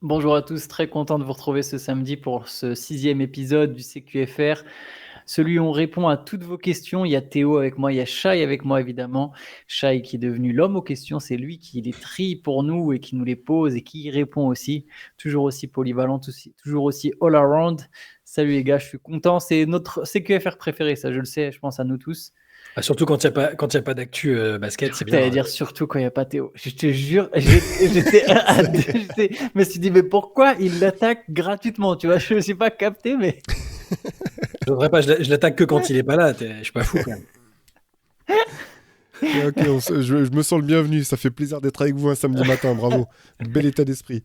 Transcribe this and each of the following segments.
Bonjour à tous, très content de vous retrouver ce samedi pour ce 6e épisode du CQFR. Celui où on répond à toutes vos questions. Il y a Théo avec moi, il y a Shai avec moi évidemment. Shai qui est devenu l'homme aux questions, c'est lui qui les trie pour nous et qui nous les pose et qui y répond aussi. Toujours aussi polyvalent, toujours aussi all around. Salut les gars, je suis content. C'est notre CQFR préféré, ça je le sais, je pense à nous tous. Surtout quand il n'y a pas d'actu basket, c'est bien. T'allais dire surtout quand il n'y a pas Théo. Je te jure, je me suis dit, mais pourquoi il l'attaque gratuitement? Tu vois, je ne me suis pas capté, mais. Je voudrais pas, je l'attaque que quand il est pas là. Je suis pas fou quand même. Ok, je me sens le bienvenu. Ça fait plaisir d'être avec vous un samedi matin. Bravo. Bel état d'esprit.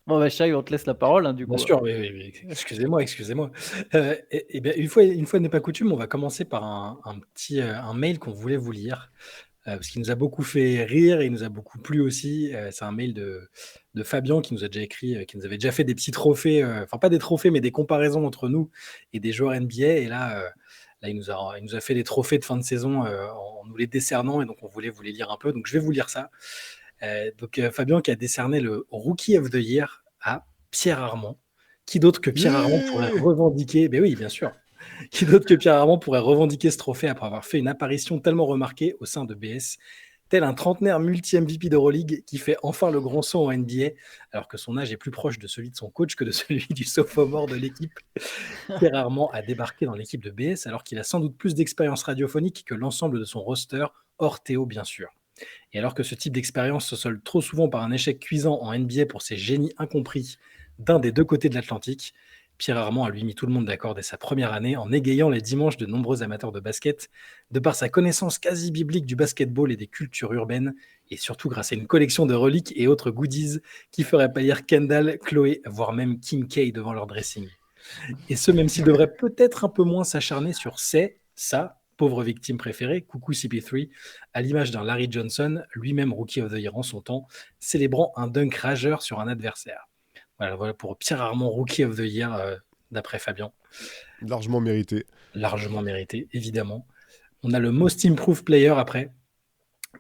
Bon, bah, Shai, on te laisse la parole, hein, du coup. Bien sûr, oui. Excusez-moi. Et bien, une fois n'est pas coutume, on va commencer par un petit mail qu'on voulait vous lire. Parce qu'il nous a beaucoup fait rire et il nous a beaucoup plu aussi. C'est un mail de Fabien qui nous a déjà écrit, qui nous avait déjà fait des petits trophées, enfin pas des trophées, mais des comparaisons entre nous et des joueurs NBA. Et là il nous a fait des trophées de fin de saison en nous les décernant, et donc on voulait vous les lire un peu. Donc je vais vous lire ça. Fabien qui a décerné le Rookie of the Year à Pierre Armand. Qui d'autre que Pierre Armand pourrait revendiquer? Ben oui, bien sûr. Qui d'autre que Pierre Armand pourrait revendiquer ce trophée après avoir fait une apparition tellement remarquée au sein de BS, tel un trentenaire multi-MVP d'Euroleague qui fait enfin le grand saut en NBA, alors que son âge est plus proche de celui de son coach que de celui du sophomore de l'équipe. Pierre Armand a débarqué dans l'équipe de BS alors qu'il a sans doute plus d'expérience radiophonique que l'ensemble de son roster, hors Théo bien sûr. Et alors que ce type d'expérience se solde trop souvent par un échec cuisant en NBA pour ses génies incompris d'un des deux côtés de l'Atlantique, Pierre Armand a lui mis tout le monde d'accord dès sa première année en égayant les dimanches de nombreux amateurs de basket, de par sa connaissance quasi biblique du basketball et des cultures urbaines, et surtout grâce à une collection de reliques et autres goodies qui feraient pâlir Kendall, Chloé, voire même Kim K devant leur dressing. Et ce, même s'il devrait peut-être un peu moins s'acharner sur sa pauvre victime préférée, coucou CP3, à l'image d'un Larry Johnson, lui-même Rookie of the Year en son temps, célébrant un dunk rageur sur un adversaire. Voilà pour Pierre Armand, Rookie of the Year, d'après Fabien. Largement mérité. Largement mérité, évidemment. On a le Most Improved Player après,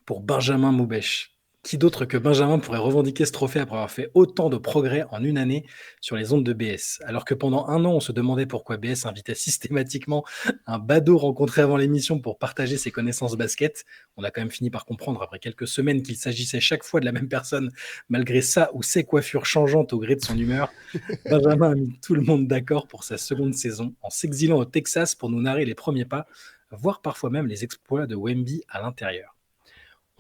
pour Benjamin Moubèche. Qui d'autre que Benjamin pourrait revendiquer ce trophée après avoir fait autant de progrès en une année sur les ondes de BS? Alors que pendant un an, on se demandait pourquoi BS invitait systématiquement un badaud rencontré avant l'émission pour partager ses connaissances basket, on a quand même fini par comprendre après quelques semaines qu'il s'agissait chaque fois de la même personne, malgré sa ou ses coiffures changeantes au gré de son humeur. Benjamin a mis tout le monde d'accord pour sa seconde saison, en s'exilant au Texas pour nous narrer les premiers pas, voire parfois même les exploits de Wemby à l'intérieur.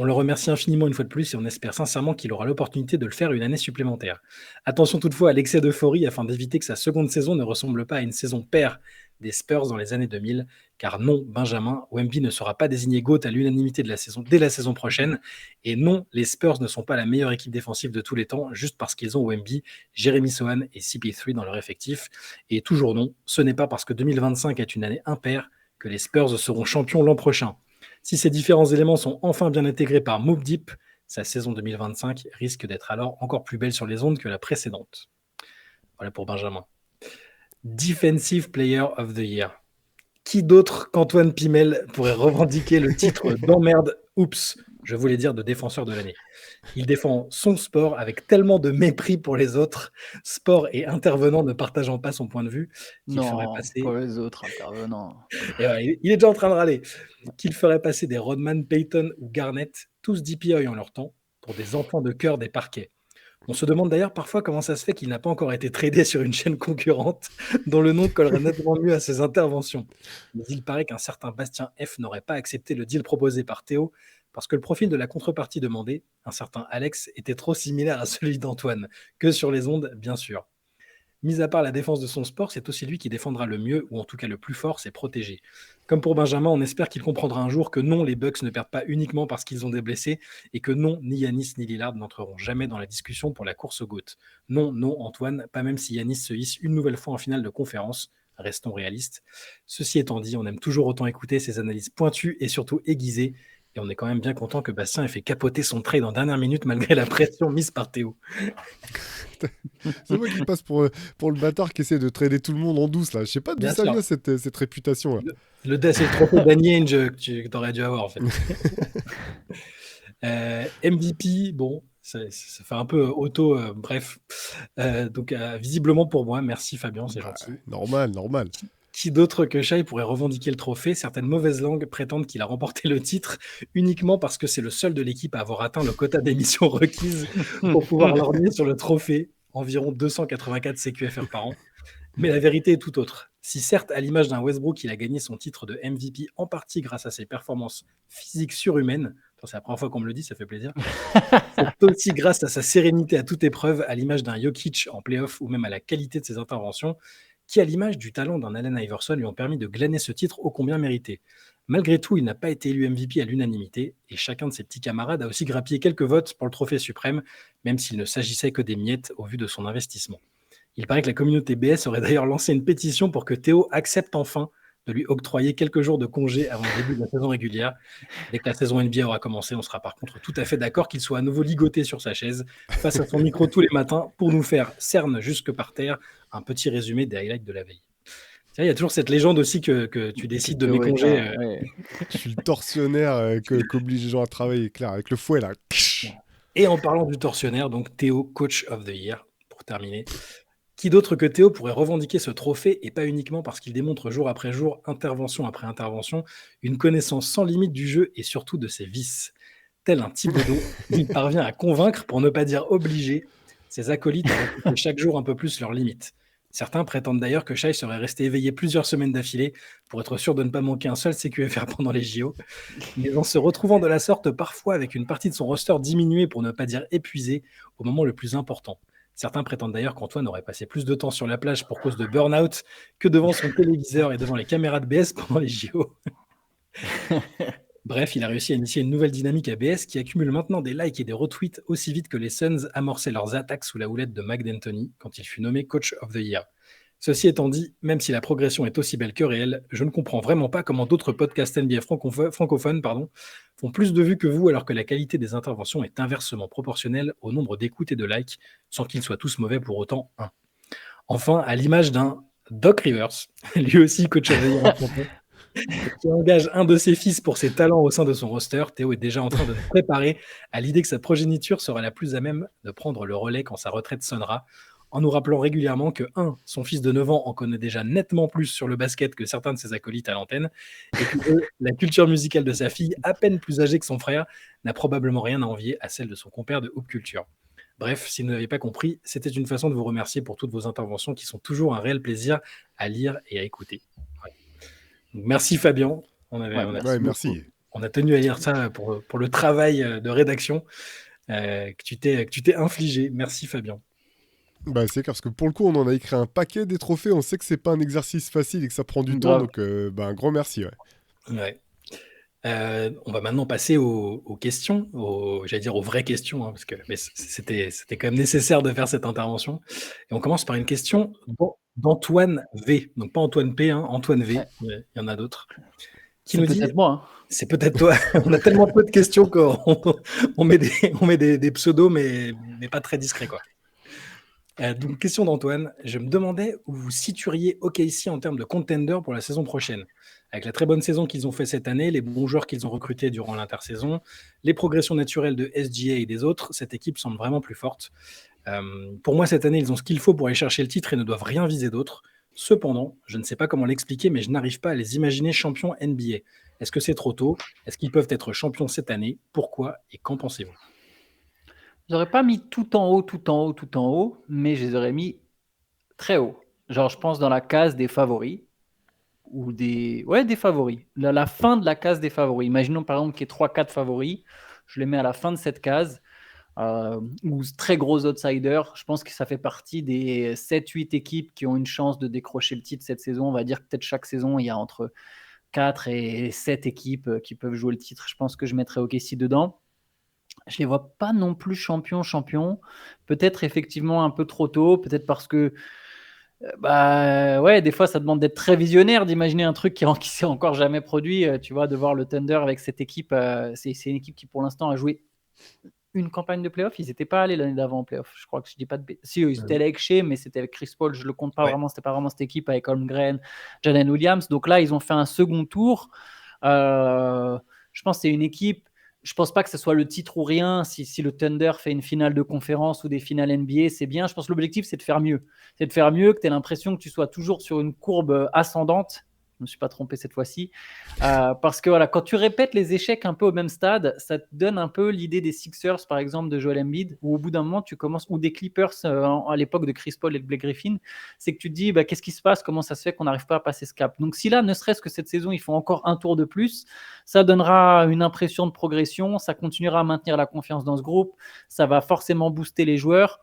On le remercie infiniment une fois de plus et on espère sincèrement qu'il aura l'opportunité de le faire une année supplémentaire. Attention toutefois à l'excès d'euphorie afin d'éviter que sa seconde saison ne ressemble pas à une saison paire des Spurs dans les années 2000, car non, Benjamin, Wemby ne sera pas désigné GOAT à l'unanimité de la saison dès la saison prochaine, et non, les Spurs ne sont pas la meilleure équipe défensive de tous les temps juste parce qu'ils ont Wemby, Jeremy Sohan et CP3 dans leur effectif, et toujours non, ce n'est pas parce que 2025 est une année impaire que les Spurs seront champions l'an prochain. Si ces différents éléments sont enfin bien intégrés par Mobb Deep, sa saison 2025 risque d'être alors encore plus belle sur les ondes que la précédente. Voilà pour Benjamin. Defensive Player of the Year. Qui d'autre qu'Antoine Pimel pourrait revendiquer le titre d'emmerde, je voulais dire de défenseur de l'année. Il défend son sport avec tellement de mépris pour les autres, sport et intervenants ne partageant pas son point de vue, qu'il ferait passer... pour les autres intervenants. Et voilà, il est déjà en train de râler. Qu'il ferait passer des Rodman, Payton ou Garnett, tous DPI en leur temps, pour des enfants de cœur des parquets. On se demande d'ailleurs parfois comment ça se fait qu'il n'a pas encore été tradé sur une chaîne concurrente dont le nom collerait nettement mieux à ses interventions. Mais il paraît qu'un certain Bastien F n'aurait pas accepté le deal proposé par Théo parce que le profil de la contrepartie demandée, un certain Alex, était trop similaire à celui d'Antoine, que sur les ondes, bien sûr. Mis à part la défense de son sport, c'est aussi lui qui défendra le mieux, ou en tout cas le plus fort, ses protégés. Comme pour Benjamin, on espère qu'il comprendra un jour que non, les Bucks ne perdent pas uniquement parce qu'ils ont des blessés, et que non, ni Yanis ni Lillard n'entreront jamais dans la discussion pour la course au GOAT. Non, Antoine, pas même si Yanis se hisse une nouvelle fois en finale de conférence. Restons réalistes. Ceci étant dit, on aime toujours autant écouter ses analyses pointues et surtout aiguisées, et on est quand même bien content que Bastien ait fait capoter son trade en dernière minute malgré la pression mise par Théo. C'est moi qui passe pour le bâtard qui essaie de trader tout le monde en douce, là. Je sais pas d'où ça vient cette réputation, là. C'est le trophée Danny Ainge que tu aurais dû avoir, en fait. MVP, bon, Ça fait un peu auto, bref. Donc, visiblement pour moi, merci Fabien, c'est gentil. Normal. Qui d'autre que Shai pourrait revendiquer le trophée? Certaines mauvaises langues prétendent qu'il a remporté le titre uniquement parce que c'est le seul de l'équipe à avoir atteint le quota d'émissions requises pour pouvoir lorgner sur le trophée, environ 284 CQFR par an. Mais la vérité est tout autre. Si certes, à l'image d'un Westbrook, il a gagné son titre de MVP en partie grâce à ses performances physiques surhumaines, c'est la première fois qu'on me le dit, ça fait plaisir, c'est aussi grâce à sa sérénité à toute épreuve, à l'image d'un Jokic en playoff ou même à la qualité de ses interventions, qui, à l'image du talent d'un Allen Iverson, lui ont permis de glaner ce titre ô combien mérité. Malgré tout, il n'a pas été élu MVP à l'unanimité, et chacun de ses petits camarades a aussi grappillé quelques votes pour le trophée suprême, même s'il ne s'agissait que des miettes au vu de son investissement. Il paraît que la communauté BS aurait d'ailleurs lancé une pétition pour que Théo accepte enfin de lui octroyer quelques jours de congé avant le début de la saison régulière. Dès que la saison NBA aura commencé, on sera par contre tout à fait d'accord qu'il soit à nouveau ligoté sur sa chaise face à son micro tous les matins pour nous faire, cerne jusque par terre, un petit résumé des highlights de la veille. Il y a toujours cette légende aussi que tu décides de mes congés. Je suis le tortionnaire qu'oblige les gens à travailler, clair, avec le fouet là. Et en parlant du tortionnaire, donc Théo, coach of the year, pour terminer. Qui d'autre que Théo pourrait revendiquer ce trophée, et pas uniquement parce qu'il démontre jour après jour, intervention après intervention, une connaissance sans limite du jeu et surtout de ses vices. Tel un Thibodeau, il parvient à convaincre, pour ne pas dire obliger, ses acolytes à recruter chaque jour un peu plus leurs limites. Certains prétendent d'ailleurs que Shai serait resté éveillé plusieurs semaines d'affilée pour être sûr de ne pas manquer un seul CQFR pendant les JO. Mais en se retrouvant de la sorte parfois avec une partie de son roster diminuée, pour ne pas dire épuisée, au moment le plus important. Certains prétendent d'ailleurs qu'Antoine aurait passé plus de temps sur la plage pour cause de burn-out que devant son téléviseur et devant les caméras de BS pendant les JO. Bref, il a réussi à initier une nouvelle dynamique à BS qui accumule maintenant des likes et des retweets aussi vite que les Suns amorçaient leurs attaques sous la houlette de Mike D'Antoni quand il fut nommé Coach of the Year. Ceci étant dit, même si la progression est aussi belle que réelle, je ne comprends vraiment pas comment d'autres podcasts NBA francophones font plus de vues que vous alors que la qualité des interventions est inversement proportionnelle au nombre d'écoutes et de likes, sans qu'ils soient tous mauvais pour autant. Enfin, à l'image d'un Doc Rivers, lui aussi coach of the year en champion, qui engage un de ses fils pour ses talents au sein de son roster, Théo est déjà en train de nous préparer à l'idée que sa progéniture sera la plus à même de prendre le relais quand sa retraite sonnera, en nous rappelant régulièrement que, son fils de 9 ans en connaît déjà nettement plus sur le basket que certains de ses acolytes à l'antenne, et que la culture musicale de sa fille, à peine plus âgée que son frère, n'a probablement rien à envier à celle de son compère de Hoop Culture. Bref, si vous n'avez pas compris, c'était une façon de vous remercier pour toutes vos interventions qui sont toujours un réel plaisir à lire et à écouter. Ouais. Donc, merci Fabien. Merci. On a tenu à lire ça pour le travail de rédaction que tu t'es infligé. Merci Fabien. C'est clair, parce que pour le coup, on en a écrit un paquet des trophées. On sait que c'est pas un exercice facile et que ça prend du temps. Donc, un grand merci. Ouais. On va maintenant passer aux questions, j'allais dire aux vraies questions, parce que c'était quand même nécessaire de faire cette intervention. Et on commence par une question d'Antoine V. Donc pas Antoine P, Antoine V. Il y en a d'autres. Qui nous dit, moi. C'est peut-être toi. On a tellement peu de questions qu'on met des pseudos, mais pas très discrets, quoi. Donc, question d'Antoine. Je me demandais où vous situeriez OKC en termes de contender pour la saison prochaine. Avec la très bonne saison qu'ils ont fait cette année, les bons joueurs qu'ils ont recrutés durant l'intersaison, les progressions naturelles de SGA et des autres, cette équipe semble vraiment plus forte. Pour moi, cette année, ils ont ce qu'il faut pour aller chercher le titre et ne doivent rien viser d'autre. Cependant, je ne sais pas comment l'expliquer, mais je n'arrive pas à les imaginer champions NBA. Est-ce que c'est trop tôt? Est-ce qu'ils peuvent être champions cette année? Pourquoi et qu'en pensez-vous? Je n'aurais pas mis tout en haut, mais je les aurais mis très haut. Genre, je pense dans la case des favoris. Ou des favoris. La fin de la case des favoris. Imaginons par exemple qu'il y ait 3-4 favoris. Je les mets à la fin de cette case. Ou très gros outsiders. Je pense que ça fait partie des 7-8 équipes qui ont une chance de décrocher le titre cette saison. On va dire que peut-être chaque saison, il y a entre 4 et 7 équipes qui peuvent jouer le titre. Je pense que je mettrais OKC dedans. Je ne les vois pas non plus champion. Peut-être effectivement un peu trop tôt. Peut-être parce que des fois ça demande d'être très visionnaire, d'imaginer un truc qui s'est encore jamais produit. Tu vois, de voir le Thunder avec cette équipe, c'est une équipe qui pour l'instant a joué une campagne de playoff. Ils n'étaient pas allés l'année d'avant en playoff. Je crois que je dis pas de si ils étaient allés avec Shea, mais c'était avec Chris Paul. Je le compte pas vraiment. C'était pas vraiment cette équipe avec Holmgren, Jalen Williams. Donc là, ils ont fait un second tour. Je pense que c'est une équipe je pense pas que ce soit le titre ou rien. Si le Thunder fait une finale de conférence ou des finales NBA, c'est bien. Je pense que l'objectif, c'est de faire mieux. C'est de faire mieux, que tu aies l'impression que tu sois toujours sur une courbe ascendante. Je ne me suis pas trompé cette fois-ci. Parce que voilà, quand tu répètes les échecs un peu au même stade, ça te donne un peu l'idée des Sixers, par exemple, de Joel Embiid, où au bout d'un moment, tu commences, ou des Clippers à l'époque de Chris Paul et de Blake Griffin, c'est que tu te dis, qu'est-ce qui se passe? Comment ça se fait qu'on n'arrive pas à passer ce cap? Donc si là, ne serait-ce que cette saison, ils font encore un tour de plus, ça donnera une impression de progression, ça continuera à maintenir la confiance dans ce groupe, ça va forcément booster les joueurs,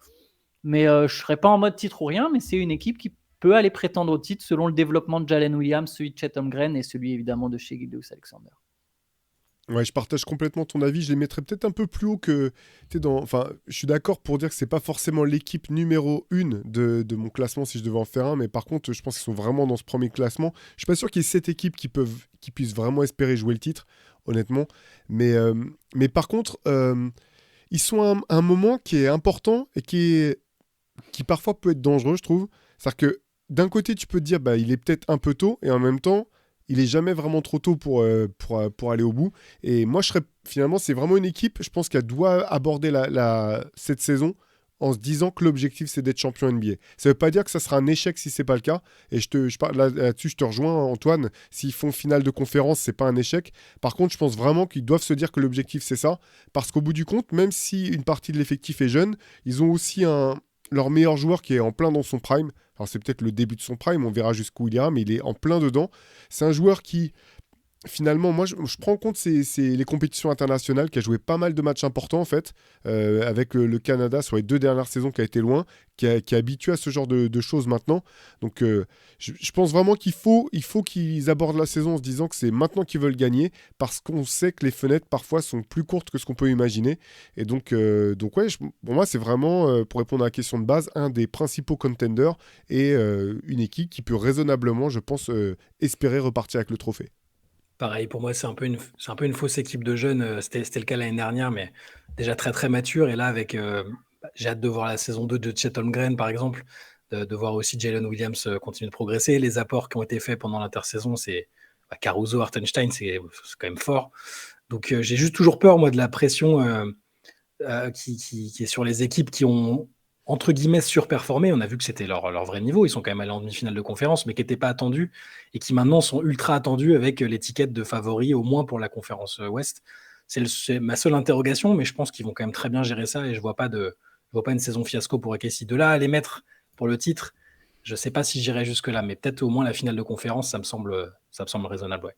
mais je ne serais pas en mode titre ou rien, mais c'est une équipe qui peut aller prétendre au titre selon le développement de Jalen Williams, celui de Chet Holmgren et celui évidemment de Shai Gilgeous-Alexander. Ouais, je partage complètement ton avis. Je les mettrais peut-être un peu plus haut que. Enfin, je suis d'accord pour dire que c'est pas forcément l'équipe numéro 1 de mon classement si je devais en faire un, mais par contre, je pense qu'ils sont vraiment dans ce premier classement. Je suis pas sûr qu'il y ait 7 équipes qui puissent vraiment espérer jouer le titre, honnêtement. Mais par contre, ils sont à un moment qui est important et qui parfois peut être dangereux, je trouve. C'est-à-dire que d'un côté, tu peux te dire, il est peut-être un peu tôt, et en même temps, il est jamais vraiment trop tôt pour aller au bout. Et moi, finalement, c'est vraiment une équipe, je pense qu'elle doit aborder cette saison en se disant que l'objectif, c'est d'être champion NBA. Ça ne veut pas dire que ça sera un échec si ce n'est pas le cas. Et là-dessus, je te rejoins, Antoine. S'ils font finale de conférence, ce n'est pas un échec. Par contre, je pense vraiment qu'ils doivent se dire que l'objectif, c'est ça. Parce qu'au bout du compte, même si une partie de l'effectif est jeune, ils ont aussi leur meilleur joueur qui est en plein dans son prime. Alors c'est peut-être le début de son prime, on verra jusqu'où il ira, mais il est en plein dedans. C'est un joueur qui, finalement, moi je prends en compte les compétitions internationales, qui a joué pas mal de matchs importants en fait, avec le Canada sur les 2 dernières saisons, qui a été loin, qui est habitué à ce genre de choses maintenant. Donc je pense vraiment qu'il faut qu'ils abordent la saison en se disant que c'est maintenant qu'ils veulent gagner, parce qu'on sait que les fenêtres parfois sont plus courtes que ce qu'on peut imaginer. Et donc ouais, pour moi c'est vraiment, pour répondre à la question de base, un des principaux contenders et une équipe qui peut raisonnablement, je pense, espérer repartir avec le trophée. Pareil, pour moi, c'est un peu une fausse équipe de jeunes. C'était le cas l'année dernière, mais déjà très très mature. Et là, j'ai hâte de voir la saison 2 de Chet Holmgren, par exemple, de voir aussi Jalen Williams continuer de progresser. Les apports qui ont été faits pendant l'intersaison, c'est Caruso, Hartenstein, c'est quand même fort. Donc j'ai juste toujours peur, moi, de la pression qui est sur les équipes qui ont, entre guillemets, surperformé. On a vu que c'était leur vrai niveau. Ils sont quand même allés en demi-finale de conférence, mais qui n'étaient pas attendus et qui maintenant sont ultra attendus avec l'étiquette de favoris, au moins pour la conférence Ouest. C'est ma seule interrogation, mais je pense qu'ils vont quand même très bien gérer ça et je vois pas une saison fiasco pour OKC. De là à les mettre pour le titre, je ne sais pas si j'irai jusque-là, mais peut-être au moins la finale de conférence, ça me semble raisonnable. Ouais.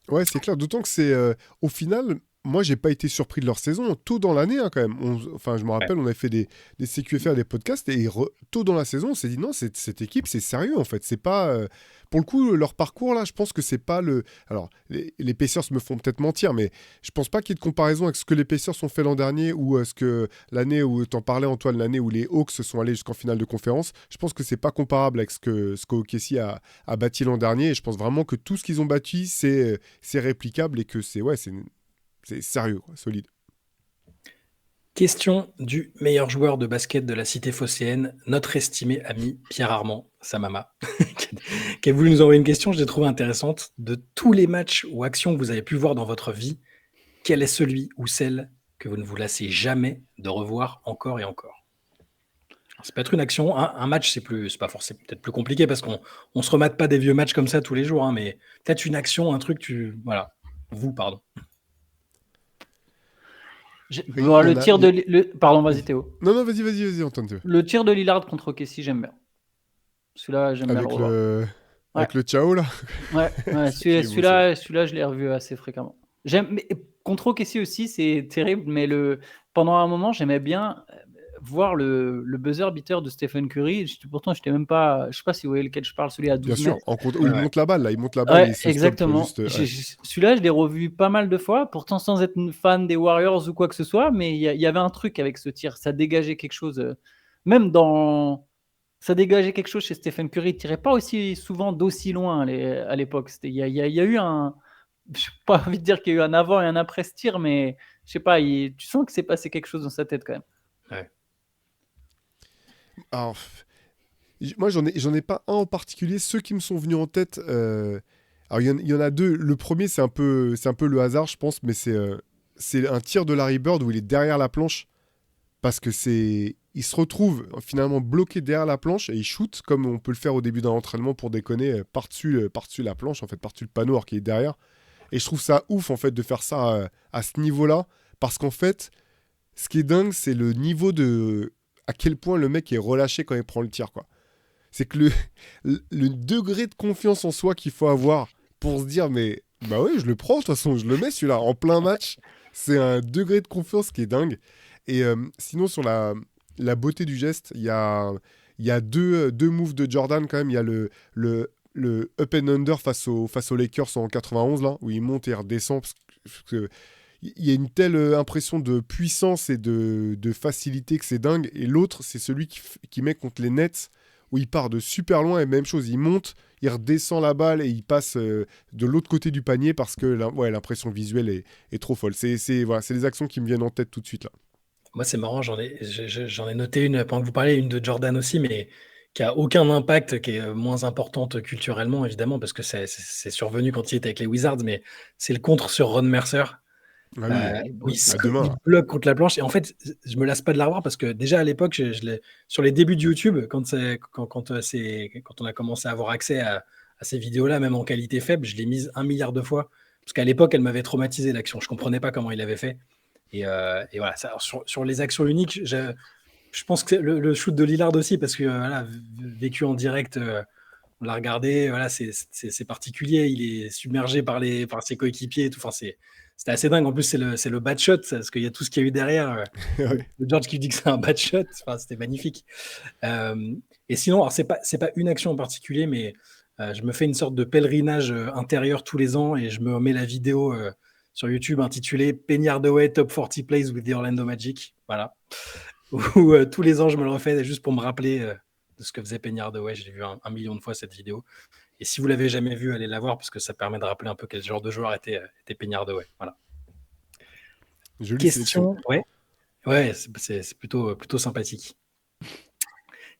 Ouais, c'est clair. D'autant que au final, moi, j'ai pas été surpris de leur saison. Tôt dans l'année, quand même. Je me rappelle, on avait fait des CQFR, des podcasts, et tôt dans la saison, on s'est dit non, cette équipe, c'est sérieux, en fait. C'est pas. Pour le coup, leur parcours, là, je pense que c'est pas le. Alors, les Pacers me font peut-être mentir, mais je pense pas qu'il y ait de comparaison avec ce que les Pacers ont fait l'an dernier ou ce que l'année où t'en parlais, Antoine, l'année où les Hawks se sont allés jusqu'en finale de conférence. Je pense que c'est pas comparable avec ce que OKC a bâti l'an dernier. Et je pense vraiment que tout ce qu'ils ont bâti, c'est réplicable et que c'est sérieux, quoi, solide. Question du meilleur joueur de basket de la cité phocéenne, notre estimé ami Pierre Armand Samama, qui a voulu nous envoyer une question, je l'ai trouvée intéressante. De tous les matchs ou actions que vous avez pu voir dans votre vie, quel est celui ou celle que vous ne vous lassez jamais de revoir encore et encore? Alors, ça peut être une action, un match, c'est pas forcément peut-être plus compliqué parce qu'on se remate pas des vieux matchs comme ça tous les jours, mais peut-être une action, un truc, voilà. Pardon. Le tir de... Pardon, vas-y Théo. Non, vas-y, Antoine. Le tir de Lillard contre OKC, j'aime bien. Celui-là, j'aime bien le revoir. Avec le ciao, là. Ouais, celui-là, je l'ai revu assez fréquemment. Mais contre OKC aussi, c'est terrible, mais pendant un moment, j'aimais bien voir le buzzer beater de Stephen Curry. Pourtant, je ne sais pas si vous voyez lequel je parle, celui à 12 mètres. Bien sûr, il monte la balle, là. Ouais, exactement. Celui-là, je l'ai revu pas mal de fois, pourtant sans être une fan des Warriors ou quoi que ce soit, mais il y avait un truc avec ce tir. Ça dégageait quelque chose, même dans... Ça dégageait quelque chose chez Stephen Curry. Il ne tirait pas aussi souvent d'aussi loin à l'époque. Il y a eu un... Je n'ai pas envie de dire qu'il y a eu un avant et un après ce tir, mais je sais pas, tu sens que c'est passé quelque chose dans sa tête quand même. Ouais. Alors, moi, j'en ai pas un en particulier. Ceux qui me sont venus en tête, alors il y en a deux. Le premier, c'est un peu le hasard, je pense, mais c'est c'est un tir de Larry Bird où il est derrière la planche parce que il se retrouve finalement bloqué derrière la planche et il shoot comme on peut le faire au début d'un entraînement pour déconner par-dessus la planche, en fait, par-dessus le panneau alors qu'il est derrière. Et je trouve ça ouf, en fait, de faire ça à ce niveau-là parce qu'en fait, ce qui est dingue, c'est le niveau de... à quel point le mec est relâché quand il prend le tir, quoi. C'est que le degré de confiance en soi qu'il faut avoir pour se dire, mais bah oui, je le prends, de toute façon, je le mets celui-là en plein match. C'est un degré de confiance qui est dingue. Et sinon, sur la beauté du geste, il y a deux moves de Jordan quand même. Il y a le up and under face aux Lakers en 91, là, où il monte et il redescend. Parce que il y a une telle impression de puissance et de facilité que c'est dingue. Et l'autre, c'est celui qui met contre les Nets, où il part de super loin et même chose, il monte, il redescend la balle et il passe de l'autre côté du panier parce que l'impression visuelle est trop folle. C'est les actions qui me viennent en tête tout de suite là. Moi, c'est marrant, j'en ai noté une pendant que vous parlez, une de Jordan aussi, mais qui a aucun impact, qui est moins importante culturellement, évidemment, parce que c'est survenu quand il était avec les Wizards, mais c'est le contre sur Ron Mercer. Ah oui, Où il demain. bloque contre la planche. Et en fait, je me lasse pas de la revoir parce que déjà à l'époque, sur les débuts de YouTube, quand on a commencé à avoir accès à ces vidéos-là, même en qualité faible, je l'ai mise 1 milliard de fois. Parce qu'à l'époque, elle m'avait traumatisé l'action. Je comprenais pas comment il avait fait. Et voilà, sur les actions uniques, je pense que le shoot de Lillard aussi, parce que voilà, vécu en direct, on l'a regardé, voilà, c'est particulier. Il est submergé par ses coéquipiers et tout. Enfin, c'était assez dingue. En plus, c'est le bad shot, parce qu'il y a tout ce qu'il y a eu derrière. Ouais. Le George qui dit que c'est un bad shot. Enfin, c'était magnifique. Et sinon, alors c'est pas une action en particulier, mais je me fais une sorte de pèlerinage intérieur tous les ans et je me mets la vidéo sur YouTube intitulée Penny Hardaway Top 40 Plays with the Orlando Magic. Voilà. Où tous les ans, je me le refais juste pour me rappeler de ce que faisait Penny Hardaway. Je l'ai vu un million de fois cette vidéo. Et si vous l'avez jamais vue, allez la voir parce que ça permet de rappeler un peu quel genre de joueur était Penny Hardaway. Voilà. Jolie sélection. Question. Ouais, c'est plutôt sympathique.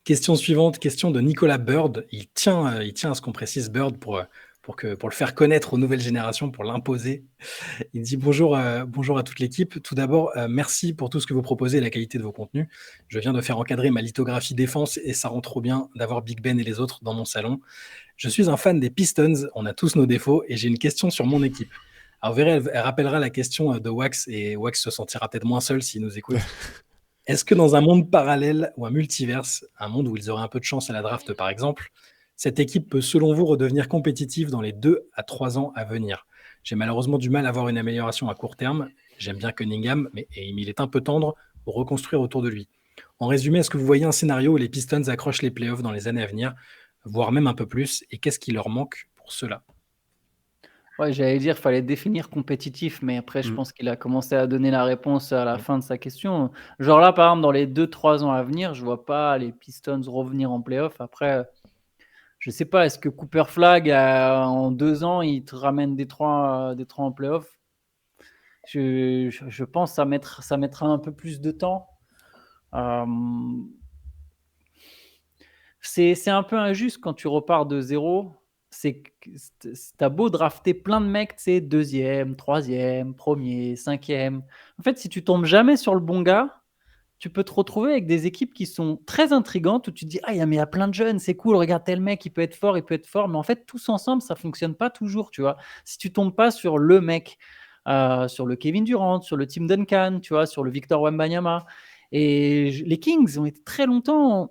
Question suivante, question de Nicolas Bird. Il tient à ce qu'on précise Bird pour le faire connaître aux nouvelles générations, pour l'imposer. Il dit bonjour à toute l'équipe. Tout d'abord, merci pour tout ce que vous proposez et la qualité de vos contenus. Je viens de faire encadrer ma lithographie défense et ça rend trop bien d'avoir Big Ben et les autres dans mon salon. Je suis un fan des Pistons, on a tous nos défauts et j'ai une question sur mon équipe. Alors vous verrez, elle rappellera la question de Wax et Wax se sentira peut-être moins seul s'il nous écoute. Est-ce que dans un monde parallèle ou un multiverse, un monde où ils auraient un peu de chance à la draft par exemple, cette équipe peut selon vous redevenir compétitive dans les 2 à 3 ans à venir? J'ai malheureusement du mal à voir une amélioration à court terme. J'aime bien Cunningham, mais il est un peu tendre pour reconstruire autour de lui. En résumé, est-ce que vous voyez un scénario où les Pistons accrochent les playoffs dans les années à venir, voire même un peu plus, et qu'est-ce qui leur manque pour cela? Ouais, j'allais dire, fallait définir compétitif, mais après, je pense qu'il a commencé à donner la réponse à la fin de sa question. Genre là, par exemple, dans les 2-3 ans à venir, je vois pas les Pistons revenir en playoff. Après, je sais pas, est-ce que Cooper Flag, en 2 ans, il te ramène des trois en playoff? Je pense que ça mettra un peu plus de temps. C'est un peu injuste quand tu repars de zéro. C'est que t'as beau drafter plein de mecs, tu sais, 2e, 3e, 1er, 5e. En fait, si tu tombes jamais sur le bon gars, tu peux te retrouver avec des équipes qui sont très intrigantes où tu te dis, mais il y a plein de jeunes, c'est cool, regarde tel mec, il peut être fort, mais en fait, tous ensemble, ça fonctionne pas toujours, tu vois. Si tu tombes pas sur le mec, sur le Kevin Durant, sur le Tim Duncan, tu vois, sur le Victor Wembanyama. Et les Kings ont été très longtemps,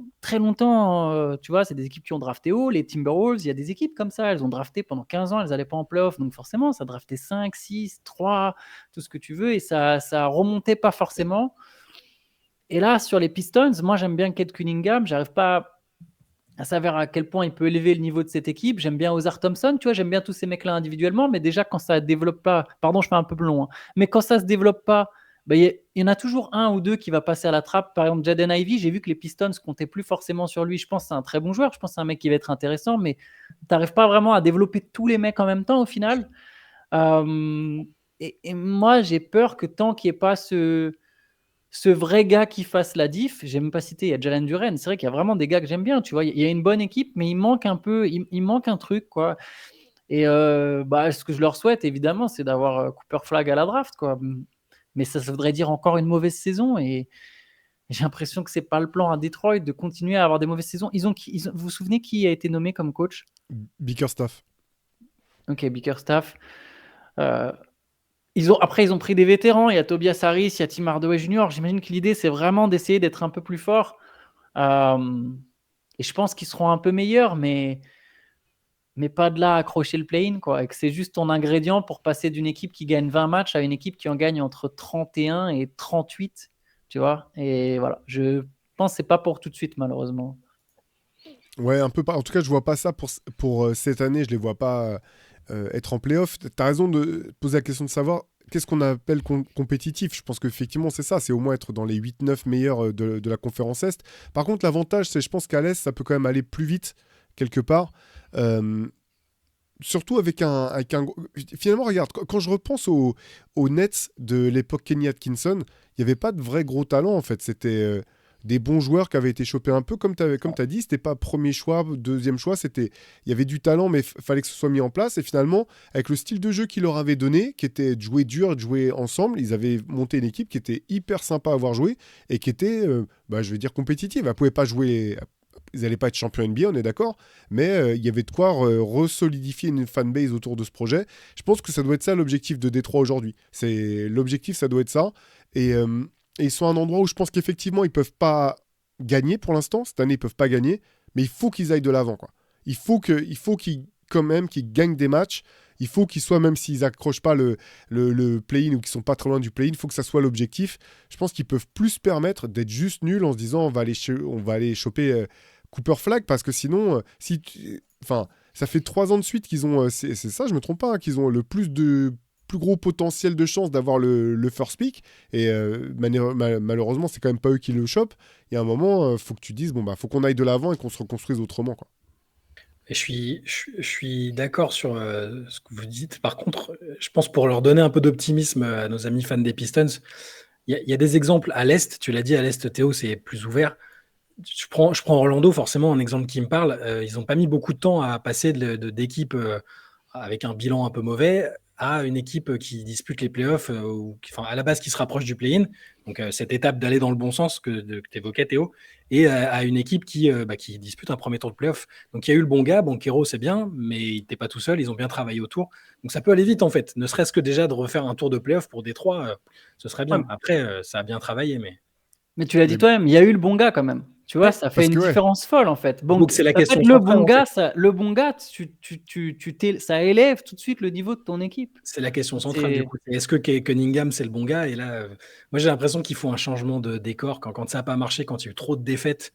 tu vois, c'est des équipes qui ont drafté haut. Les Timberwolves, il y a des équipes comme ça, elles ont drafté pendant 15 ans, elles n'allaient pas en playoff, donc forcément, ça a drafté 5, 6, 3, tout ce que tu veux, et ça remontait pas forcément. Et là, sur les Pistons, moi, j'aime bien Cade Cunningham, j'arrive pas à savoir à quel point il peut élever le niveau de cette équipe. J'aime bien Ozar Thompson, tu vois, j'aime bien tous ces mecs-là individuellement, mais déjà, quand ça ne développe pas, pardon, je fais un peu plus long, hein, mais quand ça se développe pas, il y en a toujours un ou deux qui va passer à la trappe. Par exemple, Jaden Ivey, j'ai vu que les Pistons comptaient plus forcément sur lui. Je pense que c'est un très bon joueur. Je pense que c'est un mec qui va être intéressant, mais tu n'arrives pas vraiment à développer tous les mecs en même temps au final. Et moi, j'ai peur que tant qu'il n'y ait pas ce vrai gars qui fasse la diff, j'ai même pas cité, il y a Jalen Duren. C'est vrai qu'il y a vraiment des gars que j'aime bien. Tu vois, il y a une bonne équipe, mais il manque un peu, il manque un truc, quoi. Et ce que je leur souhaite, évidemment, c'est d'avoir Cooper Flag à la draft, quoi. mais ça voudrait dire encore une mauvaise saison. Et j'ai l'impression que c'est pas le plan à Détroit de continuer à avoir des mauvaises saisons. Vous vous souvenez qui a été nommé comme coach? Bickerstaff. Ok, Bickerstaff. Euh, Après, ils ont pris des vétérans. Il y a Tobias Harris, il y a Tim Hardaway Jr. J'imagine que l'idée, c'est vraiment d'essayer d'être un peu plus fort. Et je pense qu'ils seront un peu meilleurs, mais pas de là à accrocher le play-in, quoi. Et que c'est juste ton ingrédient pour passer d'une équipe qui gagne 20 matchs à une équipe qui en gagne entre 31 et 38, tu vois. Et voilà, je pense que c'est pas pour tout de suite, malheureusement. Ouais, un peu pas. En tout cas, je vois pas ça pour cette année. Je les vois pas être en playoff. T'as raison de poser la question de savoir qu'est-ce qu'on appelle compétitif. Je pense qu'effectivement, c'est ça. C'est au moins être dans les 8-9 meilleurs de la conférence Est. Par contre, l'avantage, c'est je pense qu'à l'Est, ça peut quand même aller plus vite, quelque part. Surtout avec un. Finalement, regarde, quand je repense aux Nets de l'époque Kenny Atkinson, il n'y avait pas de vrai gros talent, en fait. C'était des bons joueurs qui avaient été chopés un peu, comme tu as dit. C'était pas premier choix, deuxième choix. Il y avait du talent, mais il fallait que ce soit mis en place. Et finalement, avec le style de jeu qu'ils leur avaient donné, qui était de jouer dur et de jouer ensemble, ils avaient monté une équipe qui était hyper sympa à avoir joué et qui était, je vais dire, compétitive. Elle pouvait pas jouer. Ils n'allaient pas être champions NBA, on est d'accord, mais il y avait de quoi resolidifier une fanbase autour de ce projet. Je pense que ça doit être ça l'objectif de Détroit aujourd'hui. L'objectif, ça doit être ça. Et ils sont à un endroit où je pense qu'effectivement, ils ne peuvent pas gagner pour l'instant. Cette année, ils ne peuvent pas gagner, mais il faut qu'ils aillent de l'avant, quoi. Il faut qu'ils quand même qu'ils gagnent des matchs. Il faut qu'ils soient, même s'ils n'accrochent pas le play-in ou qu'ils sont pas très loin du play-in, il faut que ça soit l'objectif. Je pense qu'ils peuvent plus se permettre d'être juste nuls en se disant on va aller choper Cooper Flag, parce que sinon, ça fait 3 ans de suite qu'ils ont, c'est ça, je me trompe pas, hein, qu'ils ont le plus gros potentiel de chance d'avoir le first pick, et malheureusement, c'est quand même pas eux qui le chopent. Il y a un moment, faut que tu dises, faut qu'on aille de l'avant et qu'on se reconstruise autrement, quoi. Et je suis d'accord sur ce que vous dites. Par contre, je pense pour leur donner un peu d'optimisme à nos amis fans des Pistons, il y a des exemples à l'Est. Tu l'as dit, à l'Est, Théo, c'est plus ouvert. Je prends Orlando, forcément, un exemple qui me parle. Ils n'ont pas mis beaucoup de temps à passer d'équipe avec un bilan un peu mauvais à une équipe qui dispute les playoffs, à la base qui se rapproche du play-in. Donc, cette étape d'aller dans le bon sens que tu évoquais, Théo, et à une équipe qui dispute un premier tour de playoff. Donc, il y a eu le bon gars. Banchero, c'est bien, mais il n'était pas tout seul. Ils ont bien travaillé autour. Donc, ça peut aller vite, en fait. Ne serait-ce que déjà de refaire un tour de playoff pour Détroit, ce serait bien. Ouais. Après, ça a bien travaillé, mais... Mais tu l'as dit Mais toi-même, il y a eu le bon gars quand même. Tu vois, Ouais, ça fait parce une que ouais, différence folle en fait. Bon, donc c'est la en fait, question le centrale, bon en fait. gars, ça élève tout de suite le niveau de ton équipe. C'est la question centrale, du C'est coup. Est-ce que Cunningham, c'est le bon gars? Et là, moi, j'ai l'impression qu'il faut un changement de décor. Quand ça n'a pas marché, quand il y a eu trop de défaites,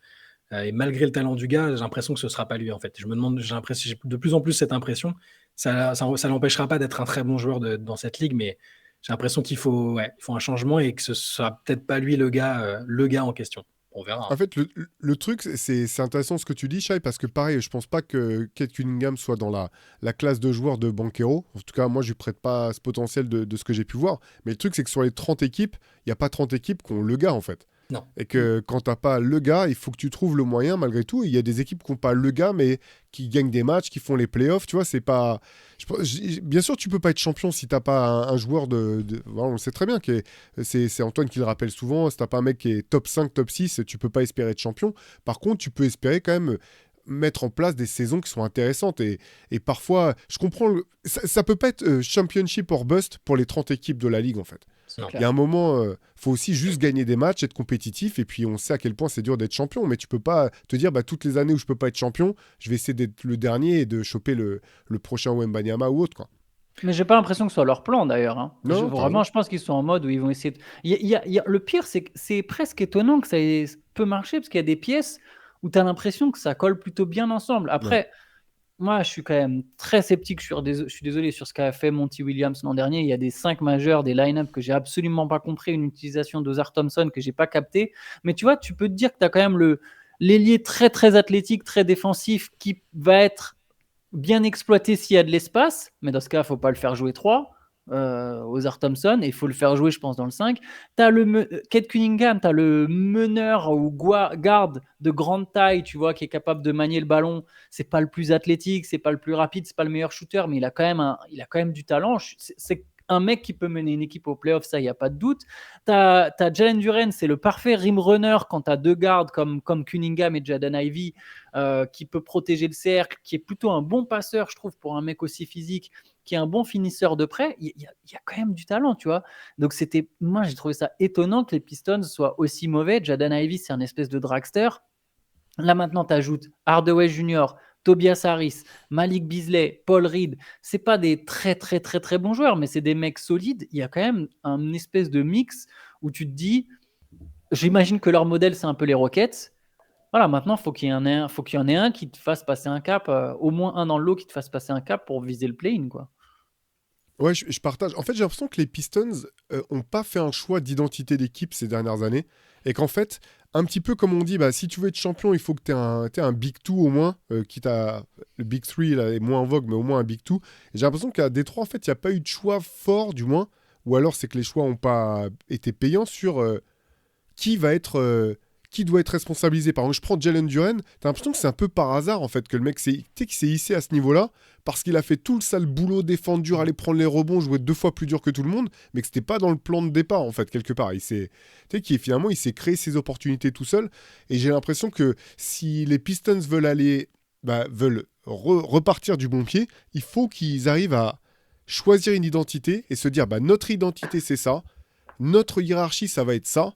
et malgré le talent du gars, j'ai l'impression que ce ne sera pas lui, en fait. Je me demande, j'ai de plus en plus cette impression. Ça l'empêchera pas d'être un très bon joueur dans cette ligue, mais j'ai l'impression qu'il faut, il faut un changement et que ce ne sera peut-être pas lui le gars en question. On verra, en hein. fait, le truc, c'est intéressant ce que tu dis, Shai, parce que pareil, je pense pas que Kate Cunningham soit dans la classe de joueurs de Banchero. En tout cas, moi, je lui prête pas ce potentiel de ce que j'ai pu voir. Mais le truc, c'est que sur les 30 équipes, il n'y a pas 30 équipes qui ont le gars, en fait. Non. Et que quand t'as pas le gars, il faut que tu trouves le moyen malgré tout. Il y a des équipes qui n'ont pas le gars, mais qui gagnent des matchs, qui font les playoffs. Tu vois, c'est pas. Bien sûr, tu peux pas être champion si t'as pas un joueur voilà, on le sait très bien. C'est Antoine qui le rappelle souvent. Si t'as pas un mec qui est top 5, top 6, tu peux pas espérer être champion. Par contre, tu peux espérer quand même mettre en place des saisons qui sont intéressantes. Et parfois, je comprends. Ça peut pas être championship or bust pour les 30 équipes de la ligue, en fait. Non. Il y a un moment, faut aussi juste gagner des matchs, être compétitif, et puis on sait à quel point c'est dur d'être champion, mais tu peux pas te dire, toutes les années où je peux pas être champion, je vais essayer d'être le dernier et de choper le prochain Wembanyama ou autre, quoi. Mais j'ai pas l'impression que ce soit leur plan d'ailleurs, hein. Non, t'as Vraiment, raison. je pense qu'ils sont en mode où ils vont essayer de... Le pire, c'est que c'est presque étonnant que ça peut marcher parce qu'il y a des pièces où tu as l'impression que ça colle plutôt bien ensemble. Après, moi, je suis quand même très sceptique. Je suis désolé sur ce qu'a fait Monty Williams l'an dernier. Il y a des 5 majeurs, des line-up que j'ai absolument pas compris, une utilisation d'Ozar Thompson que j'ai pas capté. Mais tu vois, tu peux te dire que tu as quand même l'ailier très très athlétique, très défensif qui va être bien exploité s'il y a de l'espace. Mais dans ce cas, il ne faut pas le faire jouer 3. Ozar Thompson, et il faut le faire jouer, je pense, dans le 5. Tu as Kate Cunningham, tu as le meneur ou garde de grande taille, tu vois, qui est capable de manier le ballon. C'est pas le plus athlétique, c'est pas le plus rapide, c'est pas le meilleur shooter, mais il a quand même du talent. C'est un mec qui peut mener une équipe aux playoffs, ça, il n'y a pas de doute. T'as Jalen Duren, c'est le parfait rim runner quand tu as deux gardes comme Cunningham et Jaden Ivey, qui peut protéger le cercle, qui est plutôt un bon passeur, je trouve, pour un mec aussi physique, qui est un bon finisseur de près. Il y a quand même du talent, tu vois. Donc, moi, j'ai trouvé ça étonnant que les Pistons soient aussi mauvais. Jaden Ivey, c'est un espèce de dragster. Là, maintenant, tu ajoutes Hardaway Jr., Tobias Harris, Malik Beasley, Paul Reed. C'est pas des très, très, très, très bons joueurs, mais c'est des mecs solides. Il y a quand même un espèce de mix où tu te dis, j'imagine que leur modèle, c'est un peu les Rockets. Voilà, maintenant, faut qu'il y en ait un qui te fasse passer un cap, au moins un dans le lot qui te fasse passer un cap pour viser le play-in, quoi. Ouais, je partage. En fait, j'ai l'impression que les Pistons ont pas fait un choix d'identité d'équipe ces dernières années. Et qu'en fait, un petit peu comme on dit, bah, si tu veux être champion, il faut que tu aies un Big Two au moins. Quitte à le Big Three là, est moins en vogue, mais au moins un Big Two. Et j'ai l'impression qu'à Détroit, en fait, il n'y a pas eu de choix fort, du moins. Ou alors, c'est que les choix n'ont pas été payants sur qui va être. Qui doit être responsabilisé. Par exemple, je prends Jalen Duren, t'as l'impression que c'est un peu par hasard en fait que le mec qui s'est hissé à ce niveau-là parce qu'il a fait tout le sale boulot, défendre dur, aller prendre les rebonds, jouer 2 fois plus dur que tout le monde, mais que c'était pas dans le plan de départ en fait quelque part. Finalement il s'est créé ses opportunités tout seul et j'ai l'impression que si les Pistons veulent repartir du bon pied, il faut qu'ils arrivent à choisir une identité et se dire notre identité c'est ça, notre hiérarchie ça va être ça.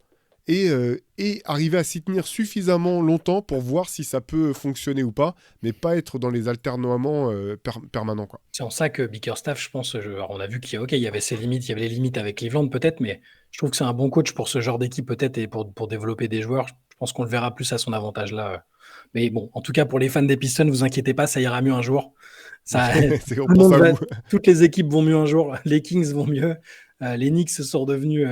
Et arriver à s'y tenir suffisamment longtemps pour voir si ça peut fonctionner ou pas, mais pas être dans les alternoiements permanents, quoi. C'est en ça que Bickerstaff, je pense, alors on a vu qu'il y avait ses limites, il y avait les limites avec Cleveland peut-être, mais je trouve que c'est un bon coach pour ce genre d'équipe peut-être et pour développer des joueurs. Je pense qu'on le verra plus à son avantage là. Mais bon, en tout cas pour les fans des Pistons, vous inquiétez pas, ça ira mieux un jour. Toutes les équipes vont mieux un jour. Les Kings vont mieux. Les Knicks sont redevenus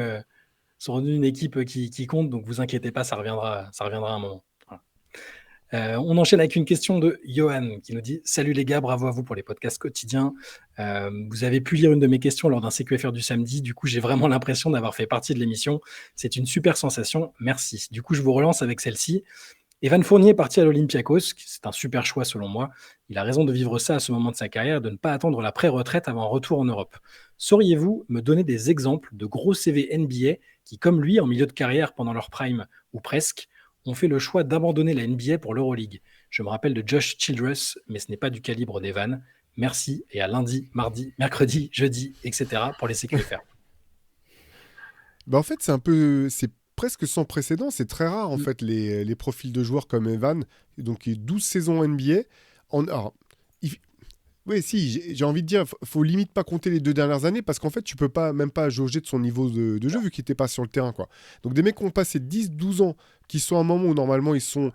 une équipe qui compte, donc vous inquiétez pas, ça reviendra à un moment. Voilà. On enchaîne avec une question de Johan qui nous dit « Salut les gars, bravo à vous pour les podcasts quotidiens. Vous avez pu lire une de mes questions lors d'un CQFR du samedi, du coup j'ai vraiment l'impression d'avoir fait partie de l'émission. C'est une super sensation, merci. Du coup je vous relance avec celle-ci. Evan Fournier est parti à l'Olympiakos, c'est un super choix selon moi. Il a raison de vivre ça à ce moment de sa carrière, de ne pas attendre la pré-retraite avant un retour en Europe. Sauriez-vous me donner des exemples de gros CV NBA qui, comme lui, en milieu de carrière pendant leur prime, ou presque, ont fait le choix d'abandonner la NBA pour l'Euroleague? Je me rappelle de Josh Childress, mais ce n'est pas du calibre d'Evan. Merci et à lundi, mardi, mercredi, jeudi, etc. pour les CQFR. En fait, c'est presque sans précédent. C'est très rare, en fait, les profils de joueurs comme Evan. Donc, 12 saisons NBA. Oui, si, j'ai envie de dire, faut limite pas compter les 2 dernières années parce qu'en fait, tu peux même pas jauger de son niveau de jeu vu qu'il n'était pas sur le terrain, quoi. Donc, des mecs qui ont passé 10-12 ans, qui sont à un moment où normalement ils sont